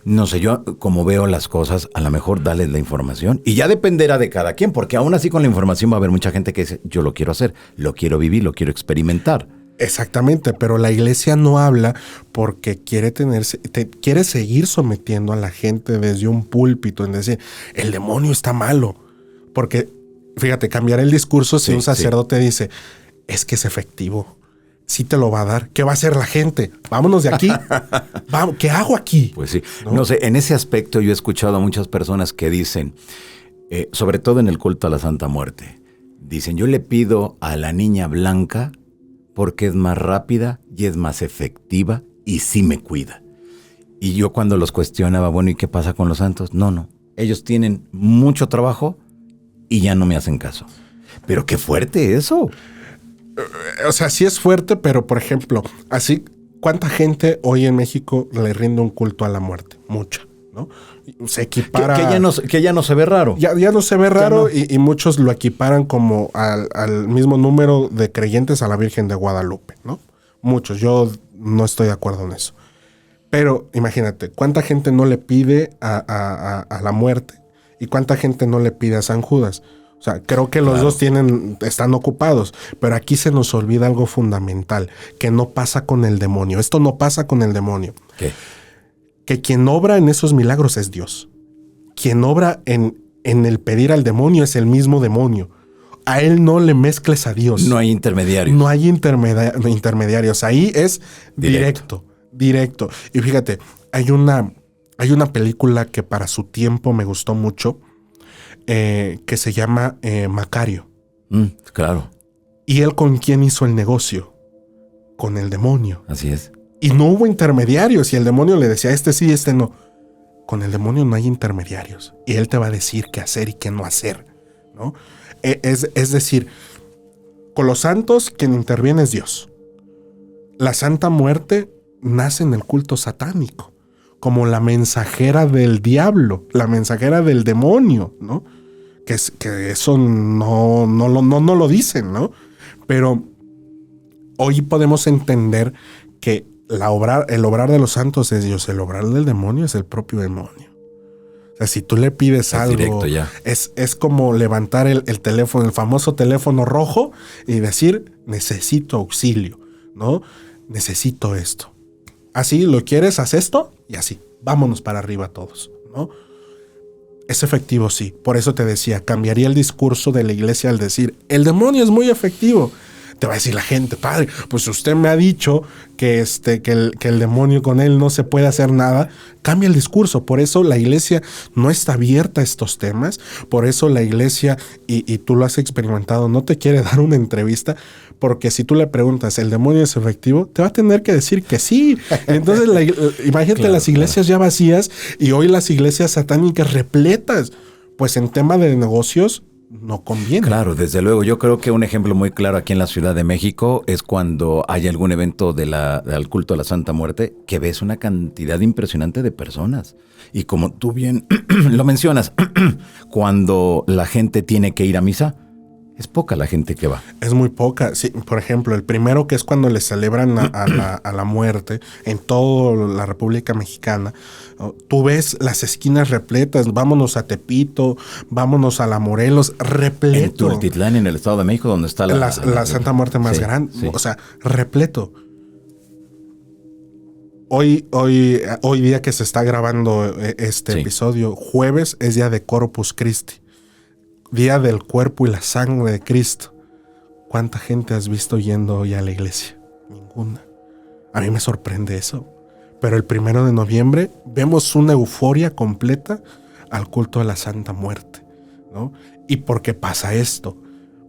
No sé, yo como veo las cosas, a lo mejor darles la información y ya dependerá de cada quien, porque aún así con la información va a haber mucha gente que dice, yo lo quiero hacer, lo quiero vivir, lo quiero experimentar. Exactamente, pero la iglesia no habla porque quiere seguir sometiendo a la gente desde un púlpito, en decir, el demonio está malo. Porque, fíjate, cambiar el discurso si un sacerdote dice, es que es efectivo. Sí te lo va a dar. ¿Qué va a hacer la gente? Vámonos de aquí. Vamos, ¿qué hago aquí? Pues sí. No sé, en ese aspecto yo he escuchado a muchas personas que dicen, sobre todo en el culto a la Santa Muerte, dicen, yo le pido a la niña blanca porque es más rápida y es más efectiva y sí me cuida. Y yo cuando los cuestionaba, bueno, ¿y qué pasa con los santos? No. Ellos tienen mucho trabajo y ya no me hacen caso. Pero qué fuerte eso. O sea, sí es fuerte, pero por ejemplo, así, ¿cuánta gente hoy en México le rinde un culto a la muerte? Mucha, ¿no? Se equipara... Que ya no se ve raro. Ya no se ve raro y muchos lo equiparan como al mismo número de creyentes a la Virgen de Guadalupe, ¿no? Muchos, yo no estoy de acuerdo en eso. Pero imagínate, ¿cuánta gente no le pide a la muerte? ¿Y cuánta gente no le pide a San Judas? O sea, creo que los dos están ocupados, pero aquí se nos olvida algo fundamental, que no pasa con el demonio. Esto no pasa con el demonio. ¿Qué? Que quien obra en esos milagros es Dios. Quien obra en el pedir al demonio es el mismo demonio. A él no le mezcles a Dios. No hay intermediarios. No hay intermediarios. Ahí es directo. Y fíjate, hay una película que para su tiempo me gustó mucho, que se llama Macario. Claro. ¿Y él con quién hizo el negocio? Con el demonio. Así es. Y no hubo intermediarios. Y el demonio le decía, este sí, este no. Con el demonio no hay intermediarios. Y él te va a decir qué hacer y qué no hacer, ¿no? Es decir, con los santos quien interviene es Dios. La Santa Muerte nace en el culto satánico, como la mensajera del diablo, la mensajera del demonio, ¿no? Que eso no lo dicen, ¿no? Pero hoy podemos entender que el obrar de los santos es Dios, el obrar del demonio es el propio demonio. O sea, si tú le pides algo, directo ya. Es como levantar el teléfono, el famoso teléfono rojo y decir, necesito auxilio, ¿no? Necesito esto. Así, ¿lo quieres? Haz esto y así. Vámonos para arriba todos, ¿no? Es efectivo, sí. Por eso te decía, cambiaría el discurso de la iglesia al decir, el demonio es muy efectivo. Te va a decir la gente, padre, pues usted me ha dicho que el demonio con él no se puede hacer nada. Cambia el discurso. Por eso la iglesia no está abierta a estos temas. Por eso la iglesia, y tú lo has experimentado, no te quiere dar una entrevista, porque si tú le preguntas, ¿el demonio es efectivo? Te va a tener que decir que sí. Entonces, imagínate claro, las iglesias ya vacías y hoy las iglesias satánicas repletas. Pues en tema de negocios, no conviene. Claro, desde luego. Yo creo que un ejemplo muy claro aquí en la Ciudad de México es cuando hay algún evento del culto a la Santa Muerte que ves una cantidad impresionante de personas. Y como tú bien lo mencionas, cuando la gente tiene que ir a misa, es poca la gente que va. Es muy poca. Sí, por ejemplo, el primero que es cuando le celebran a la muerte en toda la República Mexicana. Tú ves las esquinas repletas. Vámonos a Tepito, vámonos a la Morelos, repleto. En Tultitlán, en el Estado de México, donde está la Santa Muerte más grande. Sí. O sea, repleto. Hoy día que se está grabando este episodio, jueves es día de Corpus Christi. Día del cuerpo y la sangre de Cristo. ¿Cuánta gente has visto yendo hoy a la iglesia? Ninguna. A mí me sorprende eso. Pero el 1 de noviembre vemos una euforia completa al culto de la Santa Muerte, ¿no? ¿Y por qué pasa esto?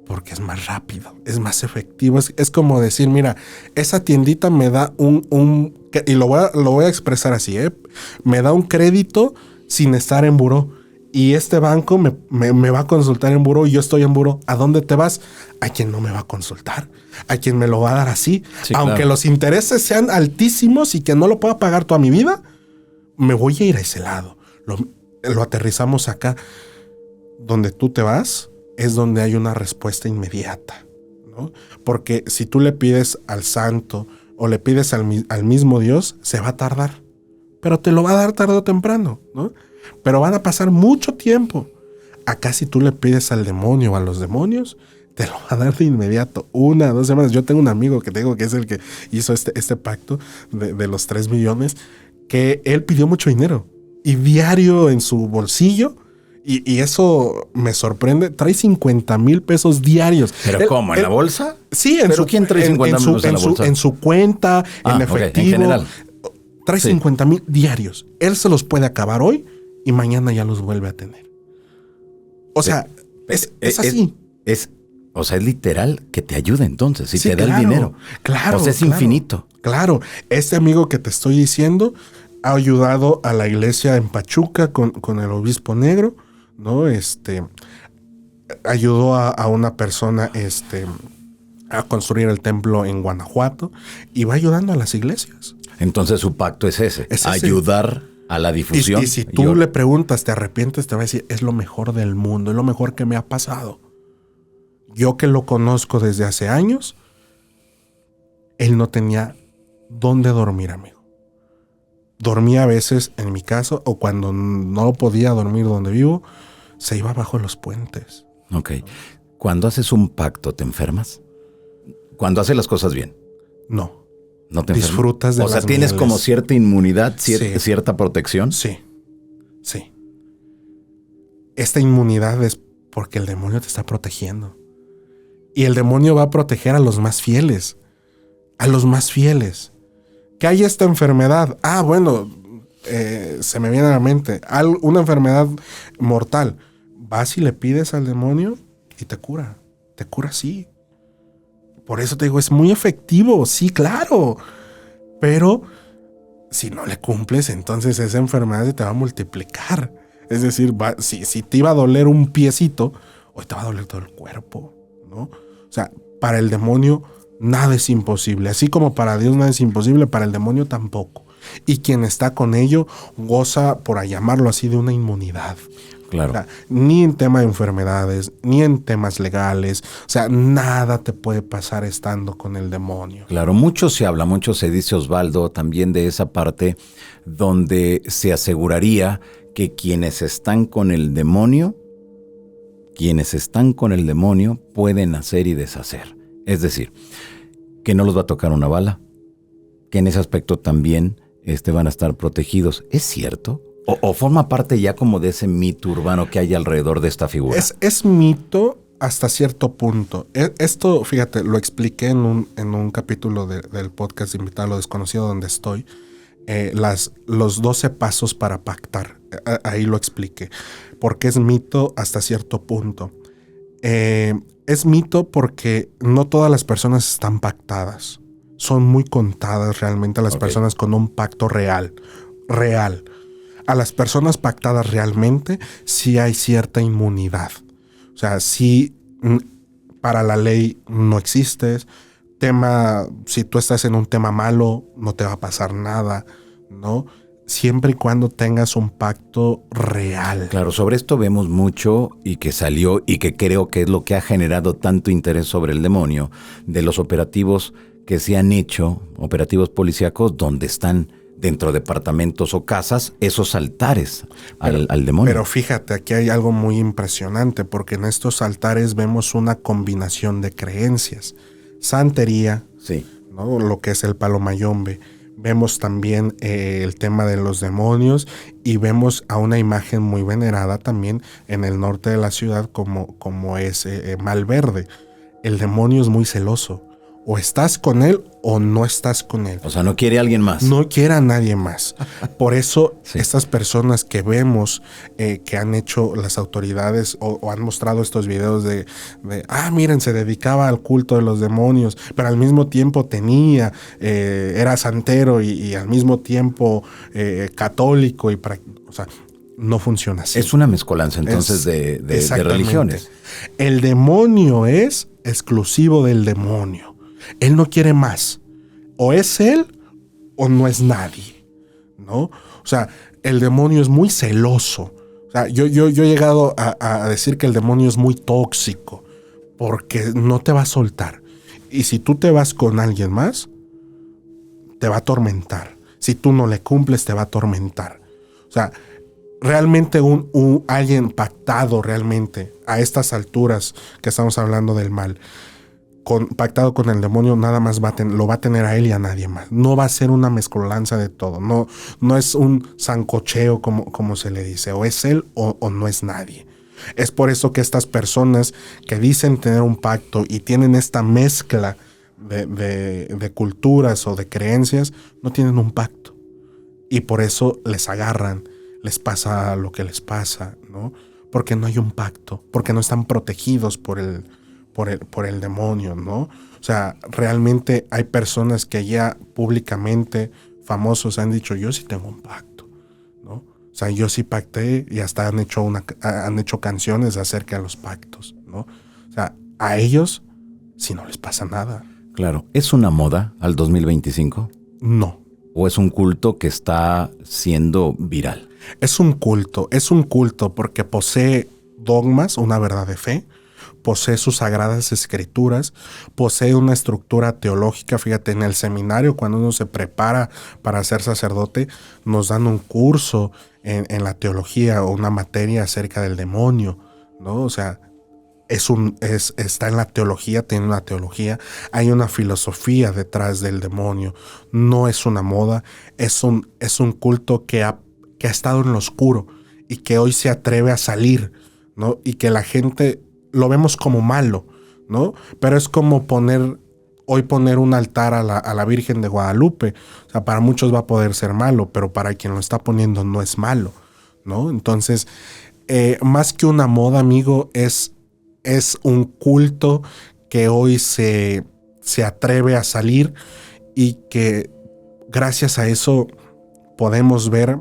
Porque es más rápido, es más efectivo. Es como decir, mira, esa tiendita me da y lo voy a expresar así, me da un crédito sin estar en buró. y este banco me va a consultar en buró y yo estoy en buró. ¿A dónde te vas? A quien no me va a consultar, a quien me lo va a dar así. Sí, aunque claro. los intereses sean altísimos y que no lo pueda pagar toda mi vida, me voy a ir a ese lado. Lo aterrizamos acá. Donde tú te vas es donde hay una respuesta inmediata, ¿no? Porque si tú le pides al santo o le pides al mismo Dios, se va a tardar. Pero te lo va a dar tarde o temprano, ¿no? Pero van a pasar mucho tiempo. Acá si tú le pides al demonio o a los demonios, te lo va a dar de inmediato. 1 o 2 semanas. Yo tengo un amigo que tengo que es el que hizo este pacto de los 3 millones, que él pidió mucho dinero. Y diario en su bolsillo, y eso me sorprende, trae 50,000 pesos diarios. ¿Pero cómo? ¿En la bolsa? Sí, ¿Pero quién trae 50,000 pesos en la bolsa? En su cuenta, en efectivo. En general. Trae 50,000 diarios. Él se los puede acabar hoy y mañana ya los vuelve a tener. O sea, es así. O sea, es literal que te ayuda entonces, si Sí, te da el dinero. Claro. O sea, es infinito. Claro. Este amigo que te estoy diciendo ha ayudado a la iglesia en Pachuca con el obispo negro, ¿no? Ayudó a una persona a construir el templo en Guanajuato y va ayudando a las iglesias. Entonces su pacto es ese. Ayudar a la difusión. Y si tú le preguntas, ¿te arrepientes? Te va a decir, es lo mejor del mundo, es lo mejor que me ha pasado. Yo que lo conozco desde hace años, él no tenía dónde dormir, amigo. Dormía a veces en mi casa o cuando no podía dormir donde vivo, se iba bajo los puentes. Ok. Cuando haces un pacto, ¿te enfermas? Cuando haces las cosas bien. No. ¿No te enfermas? Disfrutas de O sea, las ¿tienes mieles. como cierta inmunidad, Sí. cierta protección? Sí. Esta inmunidad es porque el demonio te está protegiendo. Y el demonio va a proteger a los más fieles. A los más fieles. Que hay esta enfermedad. Bueno, se me viene a la mente. Una enfermedad mortal. Vas y le pides al demonio y te cura. Te cura, sí. Por eso te digo, es muy efectivo. Sí, claro. Pero si no le cumples, entonces esa enfermedad se te va a multiplicar. Es decir, si te iba a doler un piecito, hoy te va a doler todo el cuerpo, ¿no? O sea, para el demonio nada es imposible. Así como para Dios nada es imposible, para el demonio tampoco. Y quien está con ello goza, por llamarlo así, de una inmunidad. Claro. O sea, ni en tema de enfermedades, ni en temas legales. O sea, nada te puede pasar estando con el demonio. Claro, mucho se habla, mucho se dice, Osvaldo, también de esa parte donde se aseguraría que quienes están con el demonio pueden hacer y deshacer. Es decir, que no los va a tocar una bala, que en ese aspecto también van a estar protegidos. ¿Es cierto? ¿O forma parte ya como de ese mito urbano que hay alrededor de esta figura? Es mito hasta cierto punto. Esto, fíjate, lo expliqué en un capítulo del podcast Invitado a lo Desconocido donde estoy. Los 12 pasos para pactar. Ahí lo expliqué. Porque es mito hasta cierto punto. Es mito porque no todas las personas están pactadas. Son muy contadas realmente las personas con un pacto real. A las personas pactadas realmente sí hay cierta inmunidad. O sea, sí, para la ley no existes. Si tú estás en un tema malo, no te va a pasar nada, ¿no? Siempre y cuando tengas un pacto real. Claro, sobre esto vemos mucho y que salió y que creo que es lo que ha generado tanto interés sobre el demonio, de los operativos que se han hecho, operativos policíacos, donde están dentro de departamentos o casas esos altares al demonio. Pero fíjate, aquí hay algo muy impresionante, porque en estos altares vemos una combinación de creencias. Santería, sí, ¿no? Lo que es el palo mayombe. Vemos también el tema de los demonios y vemos a una imagen muy venerada también en el norte de la ciudad como es Malverde. El demonio es muy celoso. O estás con él o no estás con él. O sea, no quiere a alguien más. No quiere a nadie más. Por eso estas personas que vemos que han hecho las autoridades o han mostrado estos videos de miren, se dedicaba al culto de los demonios, pero al mismo tiempo era santero y al mismo tiempo católico. O sea, no funciona así. Es una mezcolanza entonces de religiones. El demonio es exclusivo del demonio. Él no quiere más. O es él o no es nadie, ¿no? O sea, el demonio es muy celoso. O sea, yo he llegado a decir que el demonio es muy tóxico porque no te va a soltar. Y si tú te vas con alguien más, te va a atormentar. Si tú no le cumples, te va a atormentar. O sea, realmente alguien pactado realmente a estas alturas que estamos hablando del mal, pactado con el demonio, nada más lo va a tener a él y a nadie más. No va a ser una mezcolanza de todo. No es un sancocheo como se le dice. O es él o no es nadie. Es por eso que estas personas que dicen tener un pacto y tienen esta mezcla de culturas o de creencias, no tienen un pacto. Y por eso les agarran, les pasa lo que les pasa, ¿no? Porque no hay un pacto, porque no están protegidos por el demonio, ¿no? O sea, realmente hay personas que ya públicamente famosos han dicho, yo sí tengo un pacto, ¿no? O sea, yo sí pacté y hasta han hecho canciones acerca de los pactos, ¿no? O sea, a ellos sí no les pasa nada. Claro. ¿Es una moda al 2025? No. ¿O es un culto que está siendo viral? Es un culto porque posee dogmas, una verdad de fe, posee sus sagradas escrituras, posee una estructura teológica. Fíjate, en el seminario, cuando uno se prepara para ser sacerdote, nos dan un curso en la teología o una materia acerca del demonio, ¿no? O sea, está en la teología, tiene una teología, hay una filosofía detrás del demonio. No es una moda, es un culto que ha estado en lo oscuro y que hoy se atreve a salir, ¿no? Y que la gente lo vemos como malo, ¿no? Pero es como poner un altar a la Virgen de Guadalupe. O sea, para muchos va a poder ser malo, pero para quien lo está poniendo no es malo, ¿no? Entonces, más que una moda, amigo, es un culto que hoy se atreve a salir y que gracias a eso podemos ver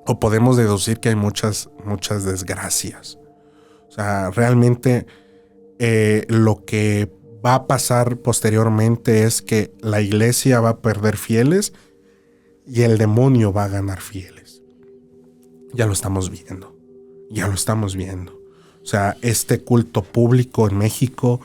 o podemos deducir que hay muchas desgracias. O sea, realmente lo que va a pasar posteriormente es que la iglesia va a perder fieles y el demonio va a ganar fieles. Ya lo estamos viendo. O sea, este culto público en México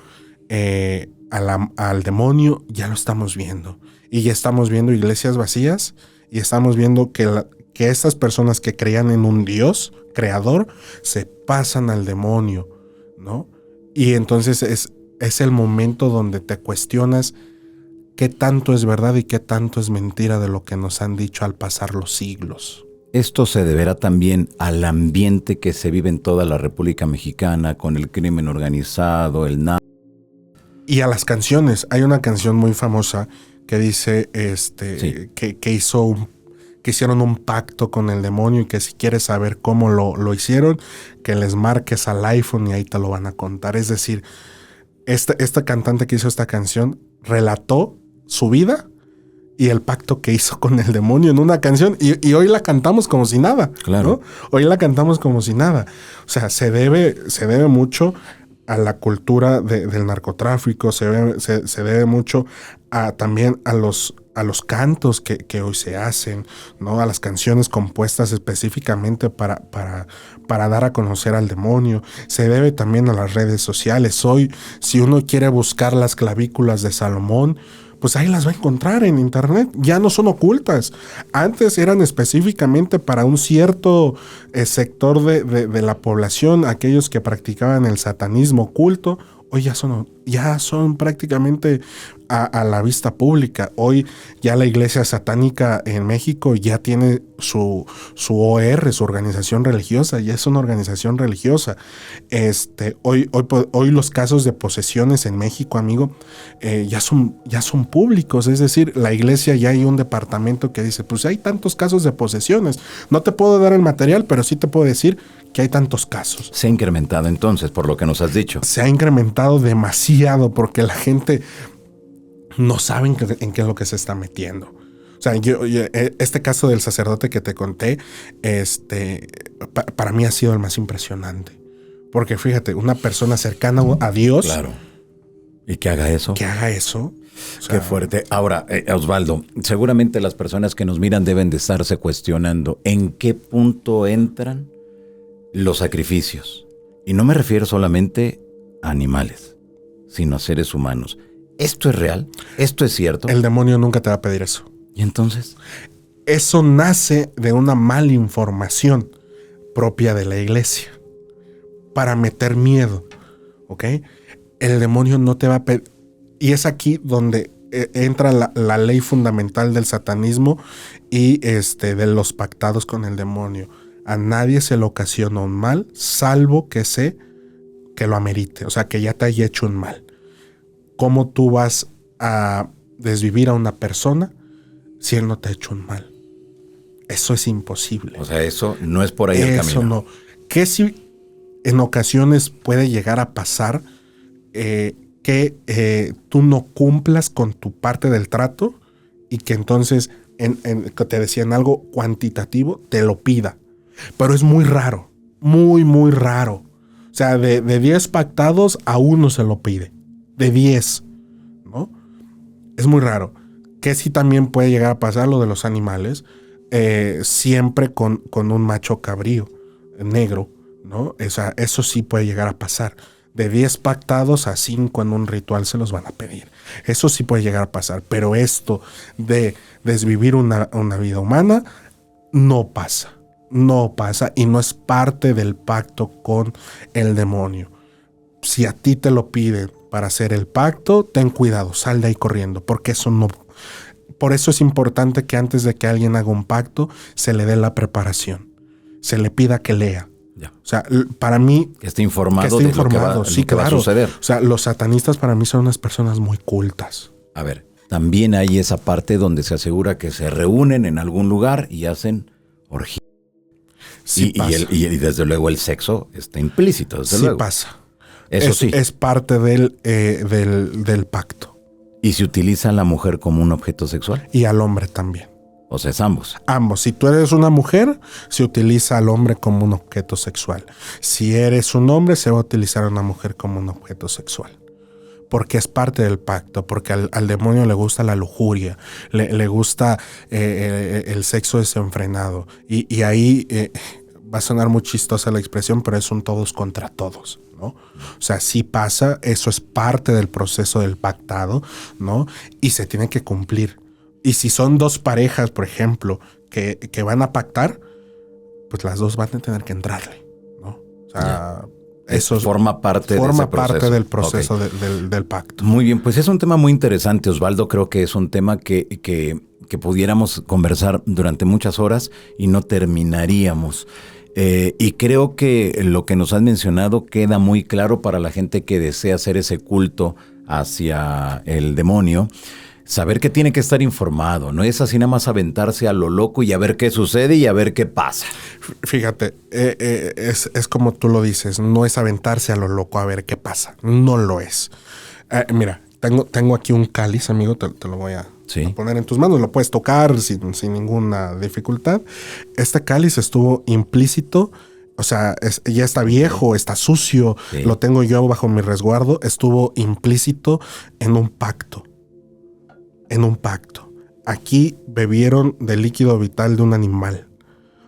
al demonio ya lo estamos viendo. Y ya estamos viendo iglesias vacías y estamos viendo que estas personas que creían en un Dios creador se pasan al demonio, ¿no? Y entonces es el momento donde te cuestionas qué tanto es verdad y qué tanto es mentira de lo que nos han dicho al pasar los siglos. Esto se deberá también al ambiente que se vive en toda la República Mexicana con el crimen organizado, el narco. Y a las canciones. Hay una canción muy famosa que dice Sí. que hicieron un pacto con el demonio y que si quieres saber cómo lo hicieron, que les marques al iPhone y ahí te lo van a contar. Es decir, esta cantante que hizo esta canción relató su vida y el pacto que hizo con el demonio en una canción. Y hoy la cantamos como si nada. Claro. ¿No? Hoy la cantamos como si nada. O sea, se debe mucho a la cultura del narcotráfico, se debe mucho también a los cantos que hoy se hacen, ¿no? A las canciones compuestas específicamente para dar a conocer al demonio. Se debe también a las redes sociales. Hoy, si uno quiere buscar las clavículas de Salomón, pues ahí las va a encontrar en internet. Ya no son ocultas. Antes eran específicamente para un cierto sector de la población, aquellos que practicaban el satanismo oculto. Hoy ya son prácticamente a la vista pública. Hoy ya la iglesia satánica en México ya tiene su OR, su organización religiosa, ya es una organización religiosa. Hoy los casos de posesiones en México, amigo, ya son públicos. Es decir, la iglesia ya hay un departamento que dice, pues hay tantos casos de posesiones. No te puedo dar el material, pero sí te puedo decir que hay tantos casos. Se ha incrementado entonces, por lo que nos has dicho. Se ha incrementado demasiado porque la gente no sabe en qué es lo que se está metiendo. O sea, este caso del sacerdote que te conté, para mí ha sido el más impresionante. Porque fíjate, una persona cercana a Dios. Claro. ¿Y que haga eso? Que haga eso. O sea, qué fuerte. Ahora, Osvaldo, seguramente las personas que nos miran deben de estarse cuestionando en qué punto entran los sacrificios. Y no me refiero solamente a animales, sino a seres humanos. ¿Esto es real? ¿Esto es cierto? El demonio nunca te va a pedir eso. ¿Y entonces? Eso nace de una mala información propia de la iglesia para meter miedo, ¿ok? El demonio no te va a pedir. Y es aquí donde entra la ley fundamental del satanismo y de los pactados con el demonio. A nadie se le ocasiona un mal, salvo que sé que lo amerite, o sea, que ya te haya hecho un mal. ¿Cómo tú vas a desvivir a una persona si él no te ha hecho un mal? Eso es imposible. O sea, eso no es por ahí el camino. Eso no. ¿Qué si en ocasiones puede llegar a pasar que tú no cumplas con tu parte del trato y que entonces, que te decían algo cuantitativo, te lo pida? Pero es muy raro, muy, muy raro. O sea, de 10 pactados, a uno se lo pide. De 10, ¿no? Es muy raro. Que sí también puede llegar a pasar lo de los animales, siempre con un macho cabrío, negro, ¿no? O sea, eso sí puede llegar a pasar. De 10 pactados, a 5 en un ritual se los van a pedir. Eso sí puede llegar a pasar. Pero esto de desvivir una vida humana no pasa. No pasa y no es parte del pacto con el demonio. Si a ti te lo piden para hacer el pacto, ten cuidado, sal de ahí corriendo, porque eso no. Por eso es importante que antes de que alguien haga un pacto, se le dé la preparación, se le pida que lea. Ya. O sea, para mí, que esté informado, de lo que va, sí, claro, a suceder. O sea, los satanistas para mí son unas personas muy cultas. A ver, también hay esa parte donde se asegura que se reúnen en algún lugar y hacen orgías. Sí, y desde luego el sexo está implícito, desde luego. Sí pasa. Eso sí. Es parte del pacto. ¿Y se utiliza a la mujer como un objeto sexual? Y al hombre también. O sea, es ambos. Ambos. Si tú eres una mujer, se utiliza al hombre como un objeto sexual. Si eres un hombre, se va a utilizar a una mujer como un objeto sexual. Porque es parte del pacto, porque al demonio le gusta la lujuria, le gusta el sexo desenfrenado. Y ahí va a sonar muy chistosa la expresión, pero es un todos contra todos, ¿no? O sea, sí pasa, eso es parte del proceso del pactado, ¿no? Y se tiene que cumplir. Y si son dos parejas, por ejemplo, que van a pactar, pues las dos van a tener que entrarle, ¿no? O sea, eso forma parte del proceso okay. del pacto. Muy bien, pues es un tema muy interesante, Osvaldo. Creo que es un tema que pudiéramos conversar durante muchas horas y no terminaríamos. Y creo que lo que nos has mencionado queda muy claro para la gente que desea hacer ese culto hacia el demonio. Saber que tiene que estar informado, no es así nada más aventarse a lo loco y a ver qué sucede y a ver qué pasa. Fíjate, es como tú lo dices, no es aventarse a lo loco a ver qué pasa, no lo es. Mira, tengo aquí un cáliz, amigo, te lo voy a poner en tus manos, lo puedes tocar sin ninguna dificultad. Este cáliz estuvo implícito, o sea, ya está viejo, está sucio, lo tengo yo bajo mi resguardo, estuvo implícito en un pacto. En un pacto. Aquí bebieron del líquido vital de un animal.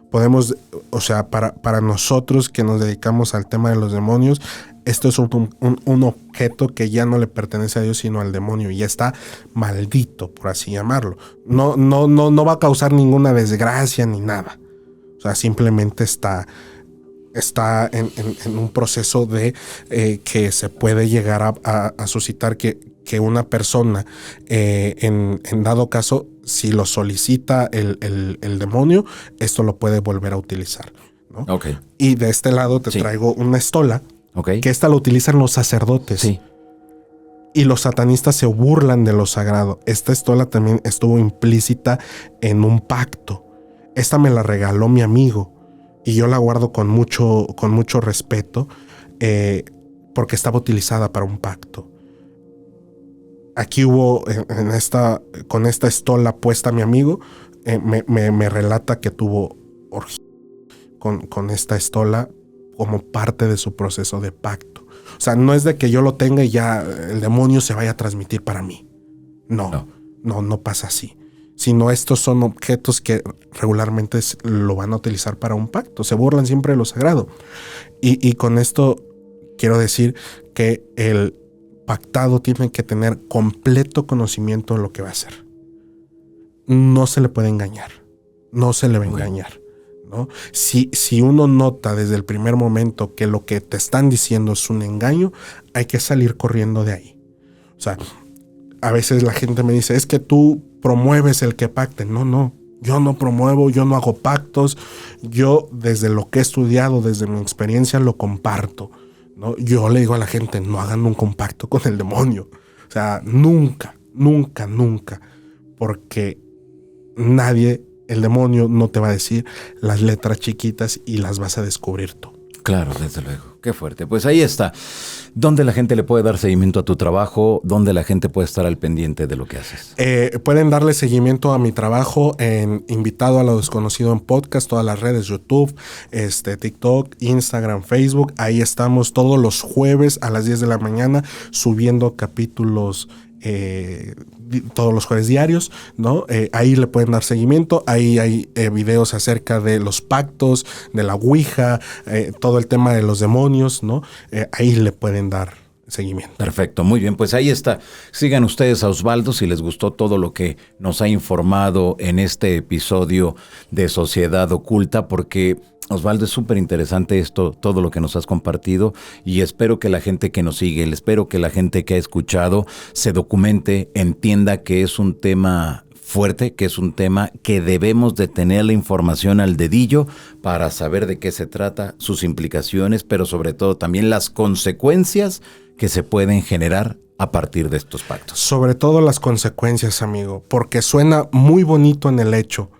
Podemos, o sea, para nosotros que nos dedicamos al tema de los demonios, esto es un objeto que ya no le pertenece a Dios, sino al demonio. Y ya está maldito, por así llamarlo. No va a causar ninguna desgracia ni nada. O sea, simplemente está en un proceso de que se puede llegar a suscitar que una persona, en dado caso, si lo solicita el demonio, esto lo puede volver a utilizar, ¿no? Okay. Y de este lado te traigo una estola, que esta la utilizan los sacerdotes. Sí. Y los satanistas se burlan de lo sagrado. Esta estola también estuvo implícita en un pacto. Esta me la regaló mi amigo y yo la guardo con mucho respeto, porque estaba utilizada para un pacto. aquí hubo con esta estola puesta mi amigo, me relata que tuvo orgía con esta estola como parte de su proceso de pacto. O sea, no es de que yo lo tenga y ya el demonio se vaya a transmitir para mí. No pasa así. Sino estos son objetos que regularmente lo van a utilizar para un pacto. Se burlan siempre de lo sagrado. Y con esto quiero decir que el pactado tiene que tener completo conocimiento de lo que va a hacer. No se le puede engañar. No se le va a engañar, ¿no? Si uno nota desde el primer momento que lo que te están diciendo es un engaño, hay que salir corriendo de ahí. O sea, a veces la gente me dice, es que tú promueves el que pacten. No, yo no promuevo, yo no hago pactos. Yo desde lo que he estudiado, desde mi experiencia, lo comparto, ¿no? Yo le digo a la gente, no hagan nunca un pacto con el demonio. O sea, nunca, porque el demonio no te va a decir las letras chiquitas y las vas a descubrir tú. Claro, desde luego. Qué fuerte. Pues ahí está. ¿Dónde la gente le puede dar seguimiento a tu trabajo? ¿Dónde la gente puede estar al pendiente de lo que haces? Pueden darle seguimiento a mi trabajo en Invitado a lo Desconocido en podcast, todas las redes, YouTube, TikTok, Instagram, Facebook. Ahí estamos todos los jueves a las 10 de la mañana subiendo capítulos todos los jueves diarios, ¿no? Ahí le pueden dar seguimiento. Ahí hay videos acerca de los pactos, de la Ouija, todo el tema de los demonios, ¿no? Ahí le pueden dar seguimiento. Perfecto, muy bien, pues ahí está. Sigan ustedes a Osvaldo si les gustó todo lo que nos ha informado en este episodio de Sociedad Oculta, porque Osvaldo, es súper interesante todo lo que nos has compartido, y espero que la gente que nos sigue, espero que la gente que ha escuchado se documente, entienda que es un tema fuerte, que es un tema que debemos de tener la información al dedillo para saber de qué se trata, sus implicaciones, pero sobre todo también las consecuencias que se pueden generar a partir de estos pactos. Sobre todo las consecuencias, amigo, porque suena muy bonito en el hecho,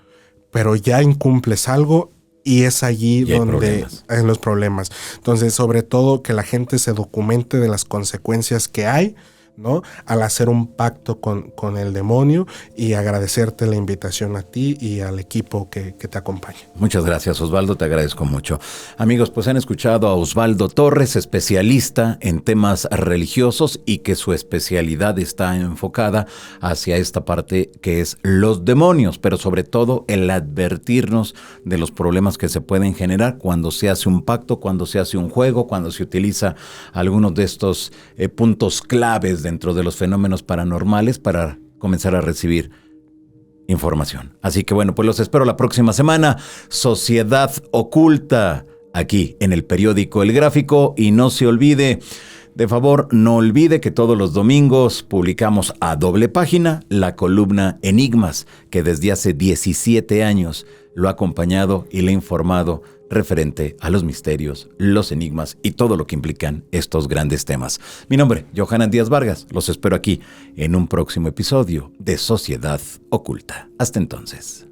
pero ya incumples algo y es allí donde hay los problemas. Entonces, sobre todo que la gente se documente de las consecuencias que hay, ¿no? Al hacer un pacto con el demonio, y agradecerte la invitación a ti y al equipo que te acompaña. Muchas gracias, Osvaldo, te agradezco mucho. Amigos, pues han escuchado a Osvaldo Torres, especialista en temas religiosos y que su especialidad está enfocada hacia esta parte que es los demonios, pero sobre todo el advertirnos de los problemas que se pueden generar cuando se hace un pacto, cuando se hace un juego, cuando se utiliza algunos de estos puntos claves dentro de los fenómenos paranormales para comenzar a recibir información. Así que bueno, pues los espero la próxima semana. Sociedad Oculta, aquí en el periódico El Gráfico. Y no se olvide, de favor, no olvide que todos los domingos publicamos a doble página la columna Enigmas, que desde hace 17 años lo ha acompañado y le ha informado referente a los misterios, los enigmas y todo lo que implican estos grandes temas. Mi nombre, Johanan Díaz Vargas. Los espero aquí en un próximo episodio de Sociedad Oculta. Hasta entonces.